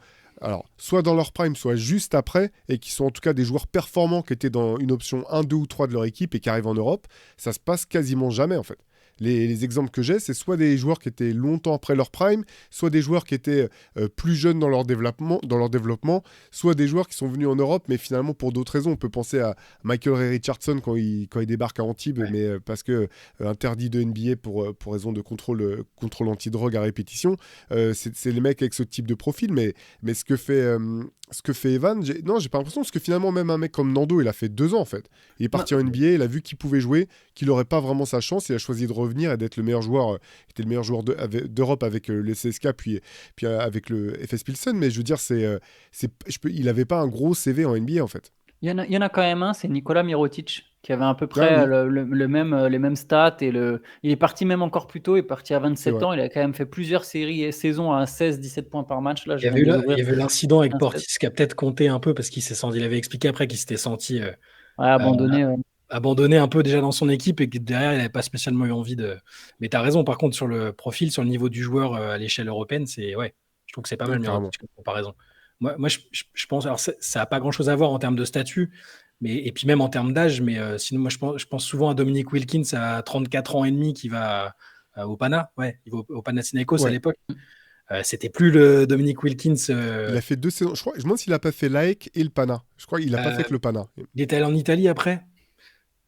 soit dans leur prime, soit juste après, et qui sont en tout cas des joueurs performants qui étaient dans une option 1, 2 ou 3 de leur équipe et qui arrivent en Europe, ça se passe quasiment jamais, en fait. Les exemples que j'ai, c'est soit des joueurs qui étaient longtemps après leur prime, soit des joueurs qui étaient plus jeunes dans leur développement, soit des joueurs qui sont venus en Europe, mais finalement pour d'autres raisons. On peut penser à Michael Ray Richardson quand il débarque à Antibes, mais parce que interdit de NBA pour raison de contrôle antidrogue à répétition. C'est les mecs avec ce type de profil, mais ce que fait Evan, j'ai pas l'impression, parce que finalement, même un mec comme Nando, il a fait 2 ans en fait. Il est parti en NBA, il a vu qu'il pouvait jouer, qu'il n'aurait pas vraiment sa chance, il a choisi de revenir et d'être le meilleur joueur, il était le meilleur joueur d'Europe avec le CSKA, puis avec le FS Pilsen, mais je veux dire, il n'avait pas un gros CV en NBA en fait. Il y en a quand même un, c'est Nikola Mirotic, qui avait à peu près les mêmes stats. Il est parti même encore plus tôt, il est parti à 27 ans. Il a quand même fait plusieurs séries et saisons à 16-17 points par match. Là, il y avait l'incident avec Portis qui a peut-être compté un peu parce il avait expliqué après qu'il s'était senti abandonné un peu déjà dans son équipe et que derrière il n'avait pas spécialement eu envie de. Mais tu as raison, par contre, sur le profil, sur le niveau du joueur à l'échelle européenne, je trouve que c'est pas mal Mirotic comme comparaison. Moi, je pense, alors ça n'a pas grand-chose à voir en termes de statut, et puis même en termes d'âge, mais sinon, moi, je pense souvent à Dominique Wilkins à 34 ans et demi qui va au Pana, il va au Panathinaikos à l'époque. C'était plus le Dominique Wilkins. Il a fait 2 saisons, je me demande s'il n'a pas fait l'AEK et le Pana. Je crois qu'il n'a pas fait que le Pana. Il était allé en Italie après.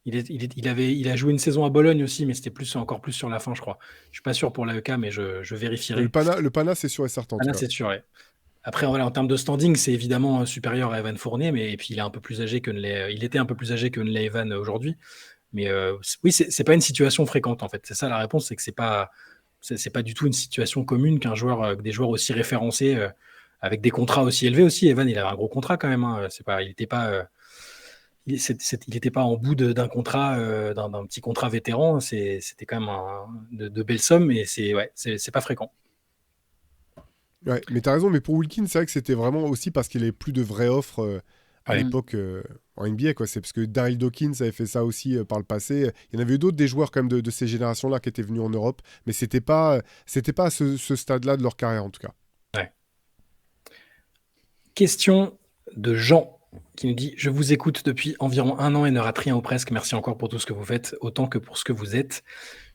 Il a joué une saison à Bologne aussi, mais c'était encore plus sur la fin, je crois. Je suis pas sûr pour l'AEK, mais je vérifierai. Le Pana, c'est sûr et certain. Pana, c'est sûr, ouais. Après, en termes de standing, c'est évidemment supérieur à Evan Fournier, et puis il était un peu plus âgé que ne l'est Evan aujourd'hui. Mais oui, c'est pas une situation fréquente en fait. C'est ça la réponse, c'est que c'est pas du tout une situation commune qu'un joueur, que des joueurs aussi référencés, avec des contrats aussi élevés aussi. Evan, il avait un gros contrat quand même. Hein. Il n'était pas, il était pas en bout d'un contrat, d'un petit contrat vétéran. C'était quand même de belles sommes, et c'est pas fréquent. Ouais, mais t'as raison, mais pour Wilkins, c'est vrai que c'était vraiment aussi parce qu'il n'y avait plus de vraies offres à Ouais. l'époque en NBA, quoi. C'est parce que Daryl Dawkins avait fait ça aussi par le passé. Il y en avait eu d'autres, des joueurs quand même de ces générations-là qui étaient venus en Europe, mais c'était pas à ce stade-là de leur carrière en tout cas. Ouais. Question de Jean qui nous dit: je vous écoute depuis environ 1 an et ne rate rien ou presque. Merci encore pour tout ce que vous faites, autant que pour ce que vous êtes.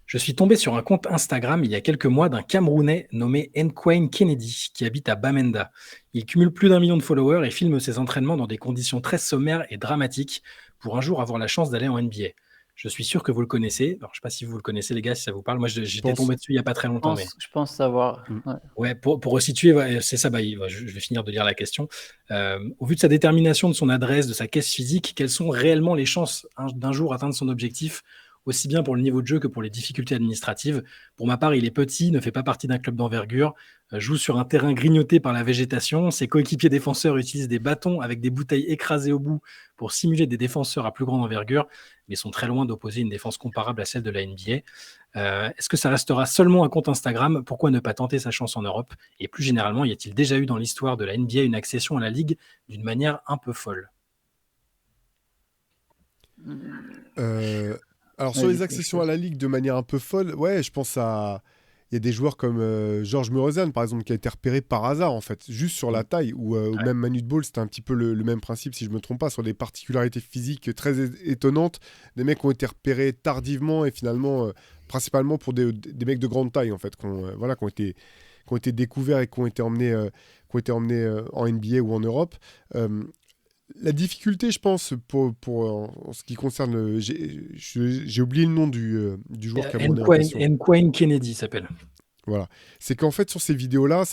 Je suis tombé sur un compte Instagram il y a quelques mois d'un Camerounais nommé Nkwayne Kennedy qui habite à Bamenda. Il cumule plus d'1 million de followers et filme ses entraînements dans des conditions très sommaires et dramatiques pour un jour avoir la chance d'aller en NBA. Je suis sûr que vous le connaissez. Alors, je ne sais pas si vous le connaissez, les gars, si ça vous parle. Moi, j'étais pense. tombé dessus il n'y a pas très longtemps. Mais... Je pense savoir. Mm. Ouais. Ouais, pour resituer, c'est ça. Je vais finir de lire la question. Au vu de sa détermination, de son adresse, de sa caisse physique, quelles sont réellement les chances d'un jour atteindre son objectif, aussi bien pour le niveau de jeu que pour les difficultés administratives? Pour ma part, il est petit, ne fait pas partie d'un club d'envergure, joue sur un terrain grignoté par la végétation. Ses coéquipiers défenseurs utilisent des bâtons avec des bouteilles écrasées au bout pour simuler des défenseurs à plus grande envergure, mais sont très loin d'opposer une défense comparable à celle de la NBA. Est-ce que ça restera seulement un compte Instagram? Pourquoi ne pas tenter sa chance en Europe? Et plus généralement, y a-t-il déjà eu dans l'histoire de la NBA une accession à la Ligue d'une manière un peu folle? Alors sur Vas-y, les accessions à la Ligue de manière un peu folle, ouais, je pense à... Il y a des joueurs comme Georges Muresan, par exemple, qui a été repéré par hasard, en fait, juste sur la taille, ou même Manu de Ball, c'était un petit peu le même principe, si je ne me trompe pas, sur des particularités physiques très étonnantes. Des mecs qui ont été repérés tardivement et finalement, principalement pour des mecs de grande taille, en fait, qui ont été découverts et qui ont été emmenés en NBA ou en Europe. La difficulté, je pense, en ce qui concerne... J'ai oublié le nom du joueur camerounais en question. Nkwayne Kennedy s'appelle. Voilà. C'est qu'en fait, sur ces vidéos-là,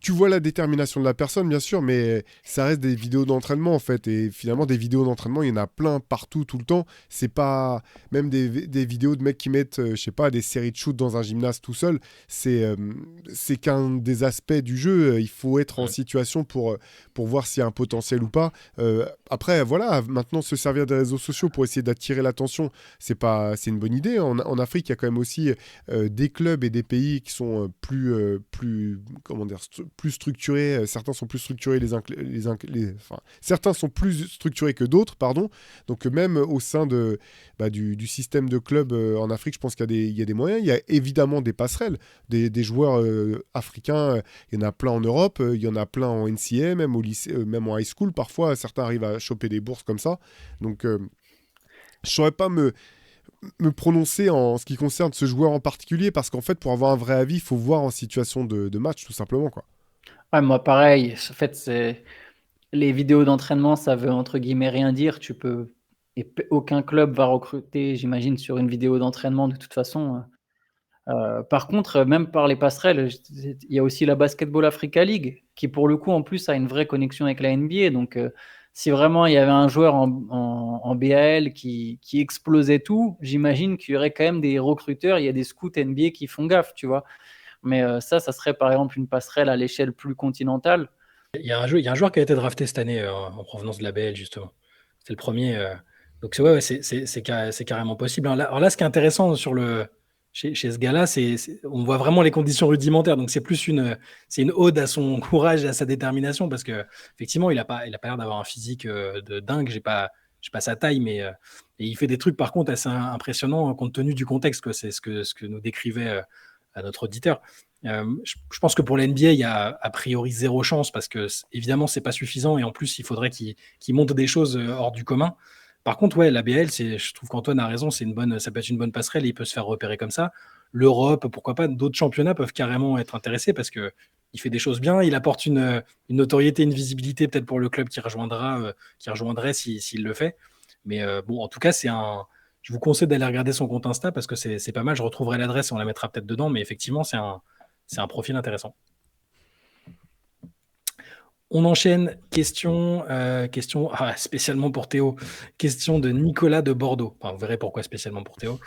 tu vois la détermination de la personne, bien sûr, mais ça reste des vidéos d'entraînement, en fait. Et finalement, des vidéos d'entraînement, il y en a plein partout, tout le temps. C'est pas... Même des vidéos de mecs qui mettent, je sais pas, des séries de shoot dans un gymnase tout seul. C'est qu'un des aspects du jeu. Il faut être en situation pour voir s'il y a un potentiel ou pas. Après, voilà, maintenant, se servir des réseaux sociaux pour essayer d'attirer l'attention, c'est une bonne idée. En Afrique, il y a quand même aussi des clubs et des pays qui sont plus structurés. Certains sont plus structurés certains sont plus structurés que d'autres, pardon. Donc même au sein du système de clubs en Afrique, je pense qu'il y a des moyens. Il y a évidemment des passerelles, des joueurs africains. Il y en a plein en Europe, il y en a plein en NCAA, même au lycée, même en high school. Parfois, certains arrivent à choper des bourses comme ça. Donc, je ne saurais pas me prononcer en ce qui concerne ce joueur en particulier, parce qu'en fait, pour avoir un vrai avis, il faut voir en situation de match, tout simplement, quoi. Ouais, moi, pareil. En fait, les vidéos d'entraînement, ça veut entre guillemets rien dire. Aucun club va recruter, j'imagine, sur une vidéo d'entraînement de toute façon. Par contre, même par les passerelles, il y a aussi la Basketball Africa League, qui pour le coup, en plus, a une vraie connexion avec la NBA. Donc, si vraiment il y avait un joueur en BAL qui explosait tout, j'imagine qu'il y aurait quand même des recruteurs, il y a des scouts NBA qui font gaffe, tu vois. Mais ça serait par exemple une passerelle à l'échelle plus continentale. Il y a un joueur qui a été drafté cette année en provenance de la BL, justement. C'était le premier. Donc, c'est carrément possible. Alors là, ce qui est intéressant chez ce gars-là, on voit vraiment les conditions rudimentaires. Donc, c'est une ode à son courage et à sa détermination, parce que effectivement, il a pas l'air d'avoir un physique de dingue. J'ai pas sa taille, mais et il fait des trucs par contre assez impressionnants compte tenu du contexte, quoi. C'est ce que nous décrivait à notre auditeur. Je pense que pour la NBA, il y a a priori zéro chance, parce que évidemment, c'est pas suffisant, et en plus, il faudrait qu'il monte des choses hors du commun. Par contre, ouais, la BL, je trouve qu'Antoine a raison, ça peut être une bonne passerelle, et il peut se faire repérer comme ça. L'Europe, pourquoi pas, d'autres championnats peuvent carrément être intéressés, parce que il fait des choses bien, il apporte une notoriété, une visibilité peut-être pour le club qui rejoindrait s'il le fait. Mais bon, en tout cas, je vous conseille d'aller regarder son compte Insta, parce que c'est pas mal. Je retrouverai l'adresse et on la mettra peut-être dedans, mais effectivement, c'est un profil intéressant. On enchaîne. Question spécialement pour Théo. Question de Nicolas de Bordeaux. Enfin, vous verrez pourquoi spécialement pour Théo.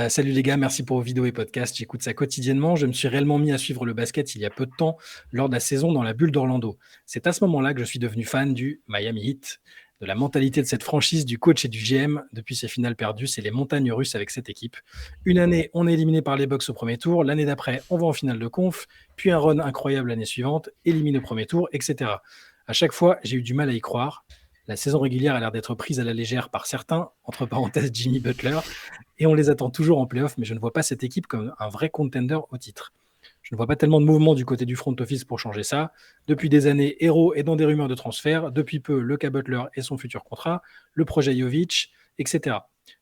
Salut les gars, merci pour vos vidéos et podcasts. J'écoute ça quotidiennement. Je me suis réellement mis à suivre le basket il y a peu de temps lors de la saison dans la bulle d'Orlando. C'est à ce moment-là que je suis devenu fan du Miami Heat, de la mentalité de cette franchise, du coach et du GM. Depuis ces finales perdues, c'est les montagnes russes avec cette équipe. Une année, on est éliminé par les Bucks au premier tour. L'année d'après, on va en finale de conf. Puis un run incroyable l'année suivante, éliminé au premier tour, etc. À chaque fois, j'ai eu du mal à y croire. La saison régulière a l'air d'être prise à la légère par certains, entre parenthèses Jimmy Butler, et on les attend toujours en playoff, mais je ne vois pas cette équipe comme un vrai contender au titre. Je ne vois pas tellement de mouvement du côté du front office pour changer ça. Depuis des années, Hero est dans des rumeurs de transfert. Depuis peu, le cas Butler et son futur contrat, le projet Jovic, etc.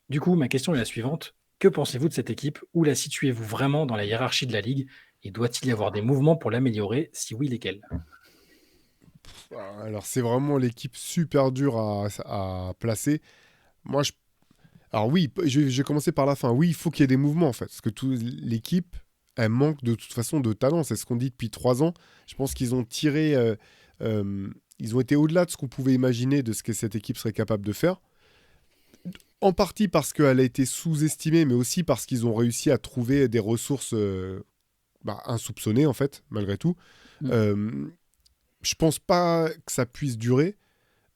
Du coup, ma question est la suivante. Que pensez-vous de cette équipe? Où la situez-vous vraiment dans la hiérarchie de la ligue? Et doit-il y avoir des mouvements pour l'améliorer? Si oui, lesquels? Alors, c'est vraiment l'équipe super dure à placer. Moi, alors oui, je vais commencer par la fin. Oui, il faut qu'il y ait des mouvements, en fait. Parce que l'équipe, elle manque de toute façon de talent. C'est ce qu'on dit depuis 3 ans. Je pense qu'ils ont tiré... ils ont été au-delà de ce qu'on pouvait imaginer de ce que cette équipe serait capable de faire. En partie parce qu'elle a été sous-estimée, mais aussi parce qu'ils ont réussi à trouver des ressources insoupçonnées, en fait, malgré tout. Mm. Je pense pas que ça puisse durer.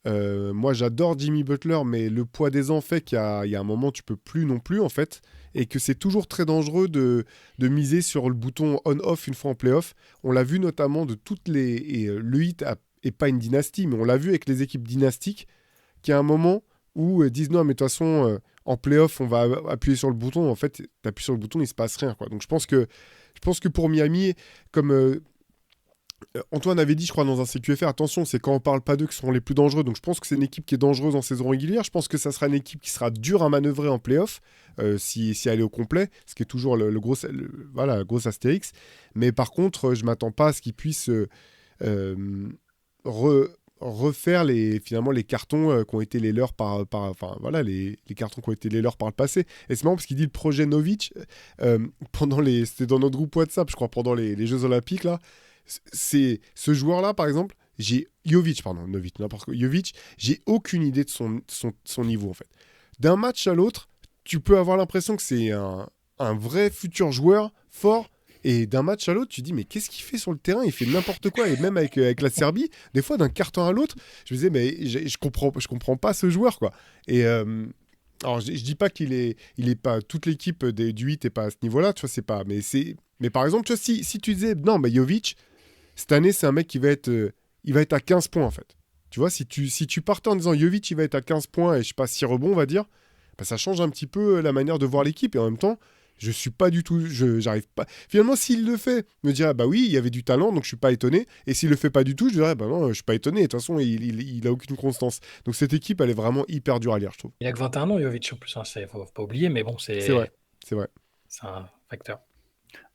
Moi, j'adore Jimmy Butler, mais le poids des ans fait qu'il y a un moment, tu peux plus non plus, en fait, et que c'est toujours très dangereux de miser sur le bouton on-off une fois en playoff. On l'a vu notamment de toutes les... Et le Heat est pas une dynastie, mais on l'a vu avec les équipes dynastiques, qu'il y a un moment où disent non, mais de toute façon, en playoff, on va appuyer sur le bouton. En fait, tu appuies sur le bouton, il se passe rien, quoi. Donc, je pense que pour Miami, comme... Antoine avait dit, je crois, dans un CQFR, attention, c'est quand on parle pas d'eux qui seront les plus dangereux. Donc je pense que c'est une équipe qui est dangereuse en saison régulière. Je pense que ça sera une équipe qui sera dure à manœuvrer en playoff si elle est au complet, ce qui est toujours le gros astérix. Mais par contre, je m'attends pas à ce qu'ils puissent refaire finalement les cartons qui ont été les leurs les cartons qui ont été les leurs par le passé. Et c'est marrant parce qu'il dit le projet Novic c'était dans notre groupe WhatsApp, je crois, pendant les Jeux Olympiques là. C'est ce joueur-là, par exemple, Jovic, j'ai aucune idée de son niveau, en fait. D'un match à l'autre, tu peux avoir l'impression que c'est un vrai futur joueur fort, et d'un match à l'autre, tu te dis, mais qu'est-ce qu'il fait sur le terrain? Il fait n'importe quoi, et même avec la Serbie, des fois, d'un carton à l'autre, je me disais, mais je comprends pas ce joueur, quoi. Et... alors, je dis pas il est pas toute l'équipe du 8 est pas à ce niveau-là, tu vois, c'est pas. Mais par exemple, tu vois, si tu disais non, mais Jovic, cette année, c'est un mec qui va être à 15 points, en fait. Tu vois, si tu partais en disant Jovic, il va être à 15 points et je sais pas, 6 rebonds, on va dire, bah, ça change un petit peu la manière de voir l'équipe. Et en même temps, je suis pas du tout. J'arrive pas. Finalement, s'il le fait, je me dirais, bah oui, il y avait du talent, donc je suis pas étonné. Et s'il le fait pas du tout, je dirais, bah non, je suis pas étonné. De toute façon, il a aucune constance. Donc cette équipe, elle est vraiment hyper dure à lire, je trouve. Il a que 21 ans, Jovic, en plus. Faut pas oublier, mais bon, C'est vrai, c'est vrai. c'est un facteur.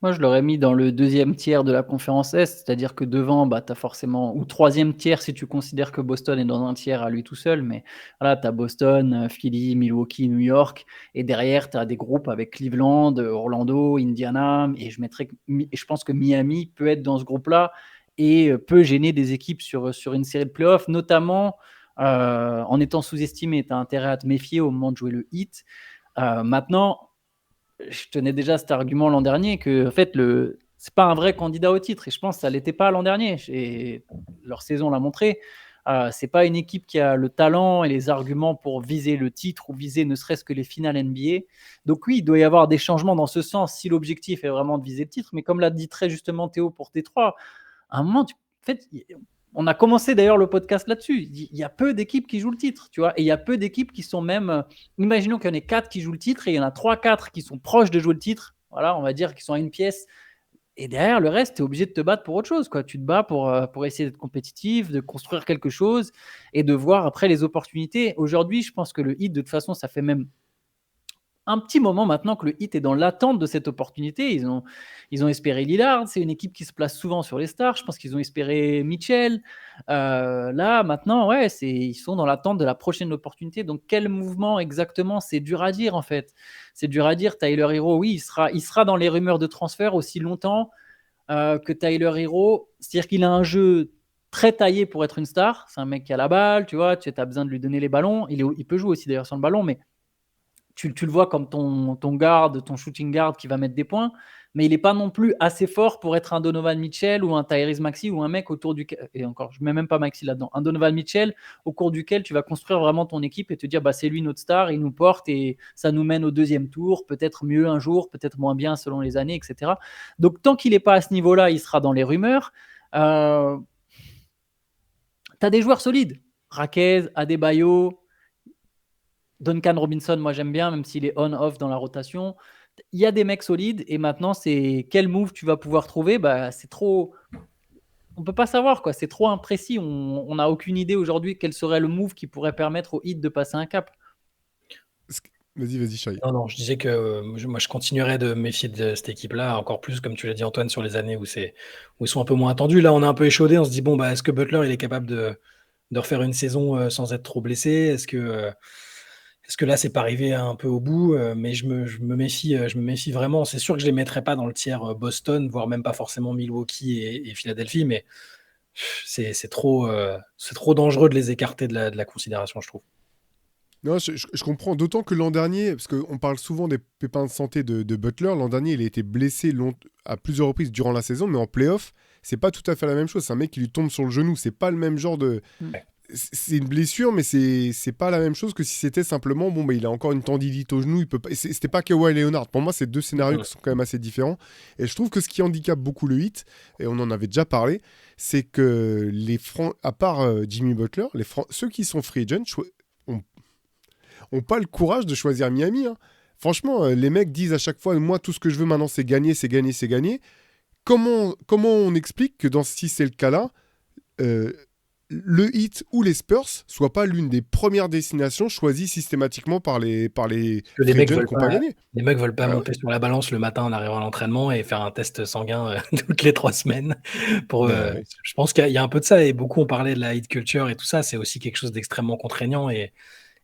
Moi, je l'aurais mis dans le deuxième tiers de la conférence Est, c'est-à-dire que devant, bah, tu as forcément, ou troisième tiers si tu considères que Boston est dans un tiers à lui tout seul, mais voilà, tu as Boston, Philly, Milwaukee, New York, et derrière, tu as des groupes avec Cleveland, Orlando, Indiana, et je pense que Miami peut être dans ce groupe-là et peut gêner des équipes sur une série de playoffs, notamment en étant sous-estimé. Tu as intérêt à te méfier au moment de jouer le Heat. Maintenant, je tenais déjà cet argument l'an dernier que en fait c'est pas un vrai candidat au titre et je pense que ça l'était pas l'an dernier et leur saison l'a montré. C'est pas une équipe qui a le talent et les arguments pour viser le titre ou viser ne serait-ce que les finales NBA. Donc oui, il doit y avoir des changements dans ce sens si l'objectif est vraiment de viser le titre. Mais comme l'a dit très justement Théo pour T3, à un moment, en fait, on a commencé d'ailleurs le podcast là-dessus. Il y a peu d'équipes qui jouent le titre, tu vois, et il y a peu d'équipes qui sont même. Imaginons qu'il y en ait 4 qui jouent le titre et il y en a 3-4 qui sont proches de jouer le titre. Voilà, on va dire qu'ils sont à une pièce. Et derrière, le reste, tu es obligé de te battre pour autre chose, quoi. Tu te bats pour essayer d'être compétitif, de construire quelque chose et de voir après les opportunités. Aujourd'hui, je pense que le Heat, de toute façon, ça fait même un petit moment maintenant que le Heat est dans l'attente de cette opportunité. Ils ont espéré Lillard, c'est une équipe qui se place souvent sur les stars. Je pense qu'ils ont espéré Mitchell. Là, maintenant, ouais, ils sont dans l'attente de la prochaine opportunité. Donc, quel mouvement exactement? C'est dur à dire, en fait. C'est dur à dire. Tyler Hero, oui, il sera dans les rumeurs de transfert aussi longtemps que Tyler Hero. C'est-à-dire qu'il a un jeu très taillé pour être une star. C'est un mec qui a la balle, tu vois, tu as besoin de lui donner les ballons. Il peut jouer aussi d'ailleurs sur le ballon, mais tu le vois comme ton garde, ton shooting guard qui va mettre des points, mais il n'est pas non plus assez fort pour être un Donovan Mitchell ou un Tyrese Maxey ou un mec autour duquel, et encore, je ne mets même pas Maxey là-dedans, un Donovan Mitchell au cours duquel tu vas construire vraiment ton équipe et te dire, bah, c'est lui notre star, il nous porte et ça nous mène au deuxième tour, peut-être mieux un jour, peut-être moins bien selon les années, etc. Donc, tant qu'il n'est pas à ce niveau-là, il sera dans les rumeurs. Tu as des joueurs solides, Raquez, Adebayo, Duncan Robinson, moi j'aime bien, même s'il est on-off dans la rotation. Il y a des mecs solides et maintenant, c'est quel move tu vas pouvoir trouver. Bah, c'est trop. On peut pas savoir, quoi. C'est trop imprécis. On n'a aucune idée aujourd'hui quel serait le move qui pourrait permettre au Heat de passer un cap. Vas-y, Shai. Non, je disais que moi, je continuerais de me méfier de cette équipe-là, encore plus, comme tu l'as dit, Antoine, sur les années où ils sont un peu moins attendus. Là, on est un peu échaudé. On se dit, bon, bah, est-ce que Butler, il est capable de refaire une saison sans être trop blessé? Est-ce que là, c'est pas arrivé un peu au bout? Mais je me méfie vraiment. C'est sûr que je les mettrais pas dans le tiers Boston, voire même pas forcément Milwaukee et Philadelphie, mais c'est trop dangereux de les écarter de la considération, je trouve. Non, je comprends. D'autant que l'an dernier, parce qu'on parle souvent des pépins de santé de Butler, l'an dernier, il a été blessé à plusieurs reprises durant la saison, mais en playoff, c'est pas tout à fait la même chose. C'est un mec qui lui tombe sur le genou. C'est pas le même genre de. Ouais. C'est une blessure, mais c'est pas la même chose que si c'était simplement, bon, bah, il a encore une tendinite au genou. C'était pas Kawhi Leonard. Pour moi, c'est deux scénarios qui sont quand même assez différents. Et je trouve que ce qui handicape beaucoup le Heat, et on en avait déjà parlé, c'est que à part Jimmy Butler, ceux qui sont free agent ont pas le courage de choisir Miami. Hein. Franchement, les mecs disent à chaque fois, moi, tout ce que je veux maintenant, c'est gagner, c'est gagner, c'est gagner. Comment on explique que si c'est le cas-là, le Heat ou les Spurs soient pas l'une des premières destinations choisies systématiquement par les free agents qui n'ont pas gagné? Les mecs veulent pas monter sur la balance le matin en arrivant à l'entraînement et faire un test sanguin toutes les 3 semaines. Je pense qu'il y a un peu de ça, et beaucoup ont parlé de la Heat culture et tout ça. C'est aussi quelque chose d'extrêmement contraignant, et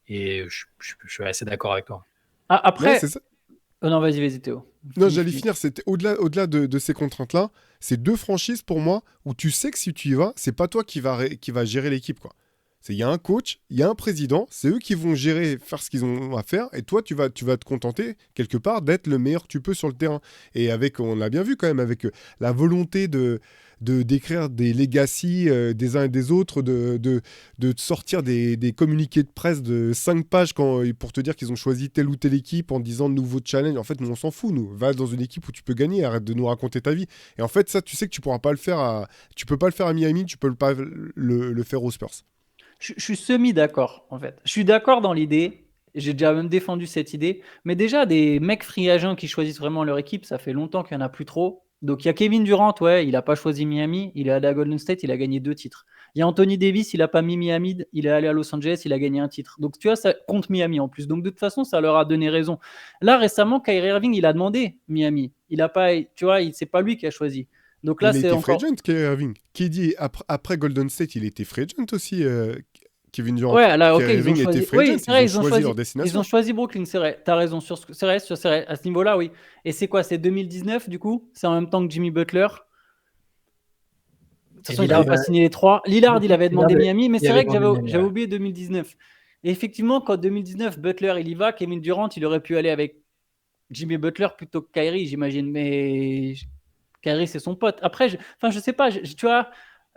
je suis assez d'accord avec toi. Après. Non, c'est ça. Non, vas-y, Théo. Non, j'allais finir. C'était au-delà de ces contraintes-là, c'est deux franchises pour moi où tu sais que si tu y vas, c'est pas toi qui va gérer l'équipe, quoi. Il y a un coach, il y a un président, c'est eux qui vont gérer, faire ce qu'ils ont à faire, et toi, tu vas te contenter, quelque part, d'être le meilleur que tu peux sur le terrain. Et on l'a bien vu quand même, avec la volonté d'écrire des legacies des uns et des autres, de sortir des communiqués de presse de 5 pages pour te dire qu'ils ont choisi telle ou telle équipe en disant nouveau challenge. En fait, nous, on s'en fout, nous. Va dans une équipe où tu peux gagner, arrête de nous raconter ta vie. Et en fait, ça, tu sais que tu pourras pas le faire tu peux pas le faire à Miami, tu peux pas le faire aux Spurs. Je suis semi-d'accord, en fait. Je suis d'accord dans l'idée. J'ai déjà même défendu cette idée. Mais déjà, des mecs free agents qui choisissent vraiment leur équipe, ça fait longtemps qu'il n'y en a plus trop. Donc, il y a Kevin Durant, ouais, il n'a pas choisi Miami. Il est allé à Golden State, il a gagné 2 titres. Il y a Anthony Davis, il n'a pas mis Miami, il est allé à Los Angeles, il a gagné 1 titre. Donc, tu vois, ça compte Miami en plus. Donc, de toute façon, ça leur a donné raison. Là, récemment, Kyrie Irving, il a demandé Miami. Il a pas, tu vois, c'est pas lui qui a choisi. Donc là, il c'est était encore. free agent, Kyrie Irving. Qui dit après Golden State, il était free agent aussi, Kevin Durant. Ouais, là, ok, Kyrie ils ont Irving choisi. était free agent, Oui, c'est vrai, ils ont choisi leur destination. Ils ont choisi Brooklyn, c'est vrai. T'as raison c'est vrai, à ce niveau-là, oui. Et c'est quoi? C'est 2019 du coup? C'est en même temps que Jimmy Butler. De toute façon, il n'avait pas signé les 3. Lillard, il avait demandé Miami, mais c'est vrai que j'avais oublié 2019. Et effectivement, quand 2019, Butler, il y va, Kevin Durant, il aurait pu aller avec Jimmy Butler plutôt que Kyrie, j'imagine. Mais Kyrie, c'est son pote. Après, je sais pas, tu vois,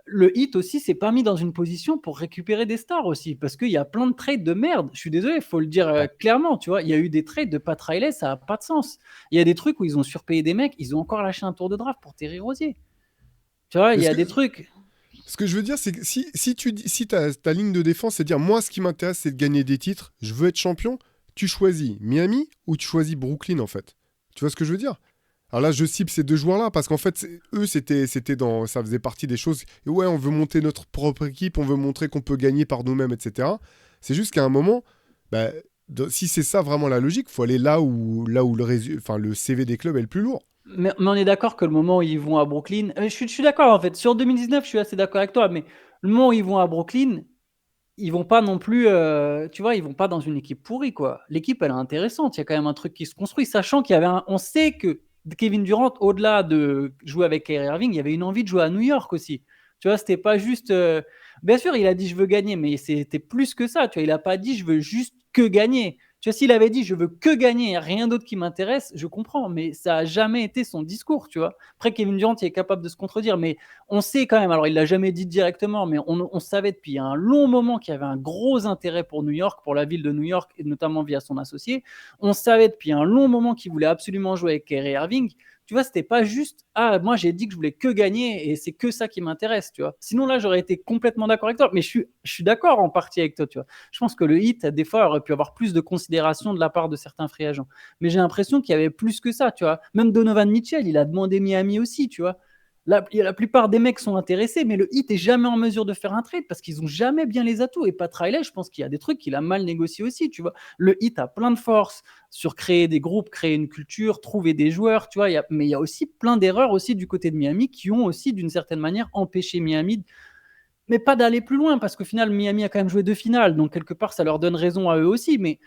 le Heat aussi s'est pas mis dans une position pour récupérer des stars aussi, parce qu'il y a plein de trades de merde. Je suis désolé, il faut le dire clairement, tu vois. Il y a eu des trades de Pat Riley, ça n'a pas de sens. Il y a des trucs où ils ont surpayé des mecs, ils ont encore lâché un tour de draft pour Terry Rozier. Tu vois, il y a des trucs. Ce que je veux dire, c'est que si ta ligne de défense, c'est de dire, moi, ce qui m'intéresse, c'est de gagner des titres, je veux être champion, tu choisis Miami ou tu choisis Brooklyn, en fait. Tu vois ce que je veux dire? Alors là, je cible ces deux joueurs-là parce qu'en fait, eux, ça faisait partie des choses. Et ouais, on veut monter notre propre équipe, on veut montrer qu'on peut gagner par nous-mêmes, etc. C'est juste qu'à un moment, si c'est ça vraiment la logique, il faut aller là où le CV des clubs est le plus lourd. Mais on est d'accord que le moment où ils vont à Brooklyn, je suis d'accord en fait. Sur 2019, je suis assez d'accord avec toi, mais le moment où ils vont à Brooklyn, ils vont pas non plus, tu vois, ils vont pas dans une équipe pourrie, quoi. L'équipe, elle est intéressante. Il y a quand même un truc qui se construit, sachant qu'il y avait on sait que Kevin Durant, au-delà de jouer avec Kyrie Irving, il y avait une envie de jouer à New York aussi. Tu Tu vois, c'était pas juste. Bien sûr, il a dit je veux gagner, mais c'était plus que ça. Tu vois, il a pas dit je veux juste que gagner. Tu vois, s'il avait dit je veux que gagner, et rien d'autre qui m'intéresse, je comprends, mais ça a jamais été son discours, tu vois. Après, Kevin Durant il est capable de se contredire, mais on sait quand même. Alors, il l'a jamais dit directement, mais on savait depuis un long moment qu'il y avait un gros intérêt pour New York, pour la ville de New York, et notamment via son associé. On savait depuis un long moment qu'il voulait absolument jouer avec Kyrie Irving. Tu vois, c'était pas juste moi j'ai dit que je voulais que gagner et c'est que ça qui m'intéresse, tu vois. Sinon là j'aurais été complètement d'accord avec toi, mais je suis d'accord en partie avec toi, tu vois. Je pense que le Heat des fois aurait pu avoir plus de considération de la part de certains free agents, mais j'ai l'impression qu'il y avait plus que ça, tu vois. Même Donovan Mitchell, il a demandé Miami aussi, tu vois. La plupart des mecs sont intéressés, mais le Heat est jamais en mesure de faire un trade parce qu'ils ont jamais bien les atouts. Et Pat Riley, je pense qu'il y a des trucs qu'il a mal négociés aussi, tu vois. Le Heat a plein de force sur créer des groupes, créer une culture, trouver des joueurs, tu vois. Mais il y a aussi plein d'erreurs aussi du côté de Miami qui ont aussi d'une certaine manière empêché Miami, mais pas d'aller plus loin parce qu'au final Miami a quand même joué 2 finales, donc quelque part ça leur donne raison à eux aussi. Mais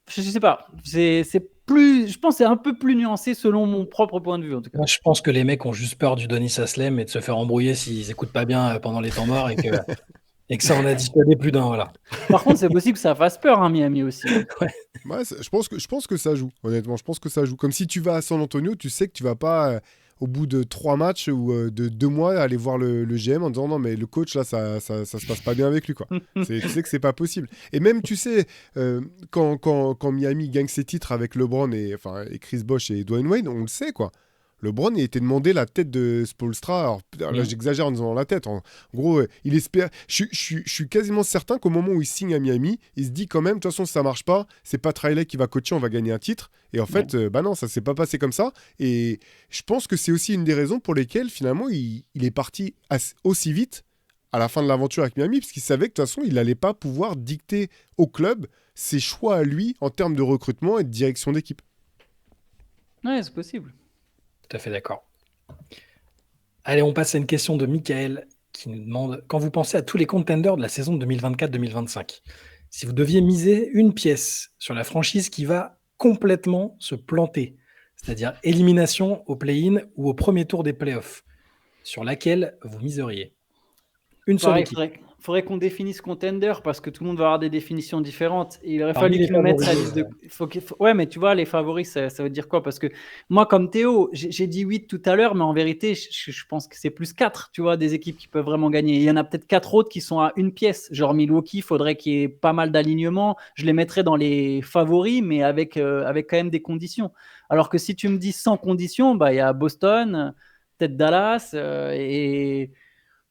je sais pas, c'est plus, je pense que c'est un peu plus nuancé selon mon propre point de vue en tout cas. Moi, je pense que les mecs ont juste peur du Donis Haslem et de se faire embrouiller s'ils écoutent pas bien pendant les temps morts et que ça en a dissuadé plus d'un, voilà. Par contre, c'est possible que ça fasse peur, hein, Miami aussi. Ouais, je pense que ça joue, honnêtement. Je pense que ça joue. Comme si tu vas à San Antonio, tu sais que tu vas pas, au bout de 3 matchs ou de 2 mois, aller voir le GM en disant non, mais le coach, là, ça se passe pas bien avec lui, quoi. Tu sais que c'est pas possible. Et même, tu sais, quand Miami gagne ses titres avec LeBron et Chris Bosh et Dwayne Wade, on le sait, quoi. LeBron, il a été demandé la tête de Spoelstra. Alors, là, j'exagère en disant la tête. En gros, il espère. Je suis quasiment certain qu'au moment où il signe à Miami, il se dit quand même, de toute façon, si ça marche pas, c'est pas Riley qui va coacher, on va gagner un titre. Et en fait, bah non, ça s'est pas passé comme ça. Et je pense que c'est aussi une des raisons pour lesquelles, finalement, il est parti aussi vite à la fin de l'aventure avec Miami, parce qu'il savait que de toute façon, il n'allait pas pouvoir dicter au club ses choix à lui en termes de recrutement et de direction d'équipe. Ouais, c'est possible. Tout à fait d'accord. Allez, on passe à une question de Michael qui nous demande quand vous pensez à tous les contenders de la saison 2024-2025, si vous deviez miser une pièce sur la franchise qui va complètement se planter, c'est-à-dire élimination au play-in ou au premier tour des playoffs, sur laquelle vous miseriez? Une seule Pareil, équipe. faudrait qu'on définisse contender parce que tout le monde va avoir des définitions différentes. Et il aurait Parmi fallu les qu'il me mette sa favoris, liste de. Ouais, mais tu vois, les favoris, ça veut dire quoi? Parce que moi, comme Théo, j'ai dit 8 tout à l'heure, mais en vérité, je pense que c'est plus 4, tu vois, des équipes qui peuvent vraiment gagner. Il y en a peut-être 4 autres qui sont à une pièce. Genre Milwaukee, il faudrait qu'il y ait pas mal d'alignements. Je les mettrais dans les favoris, mais avec quand même des conditions. Alors que si tu me dis sans conditions, bah, il y a Boston, peut-être Dallas et.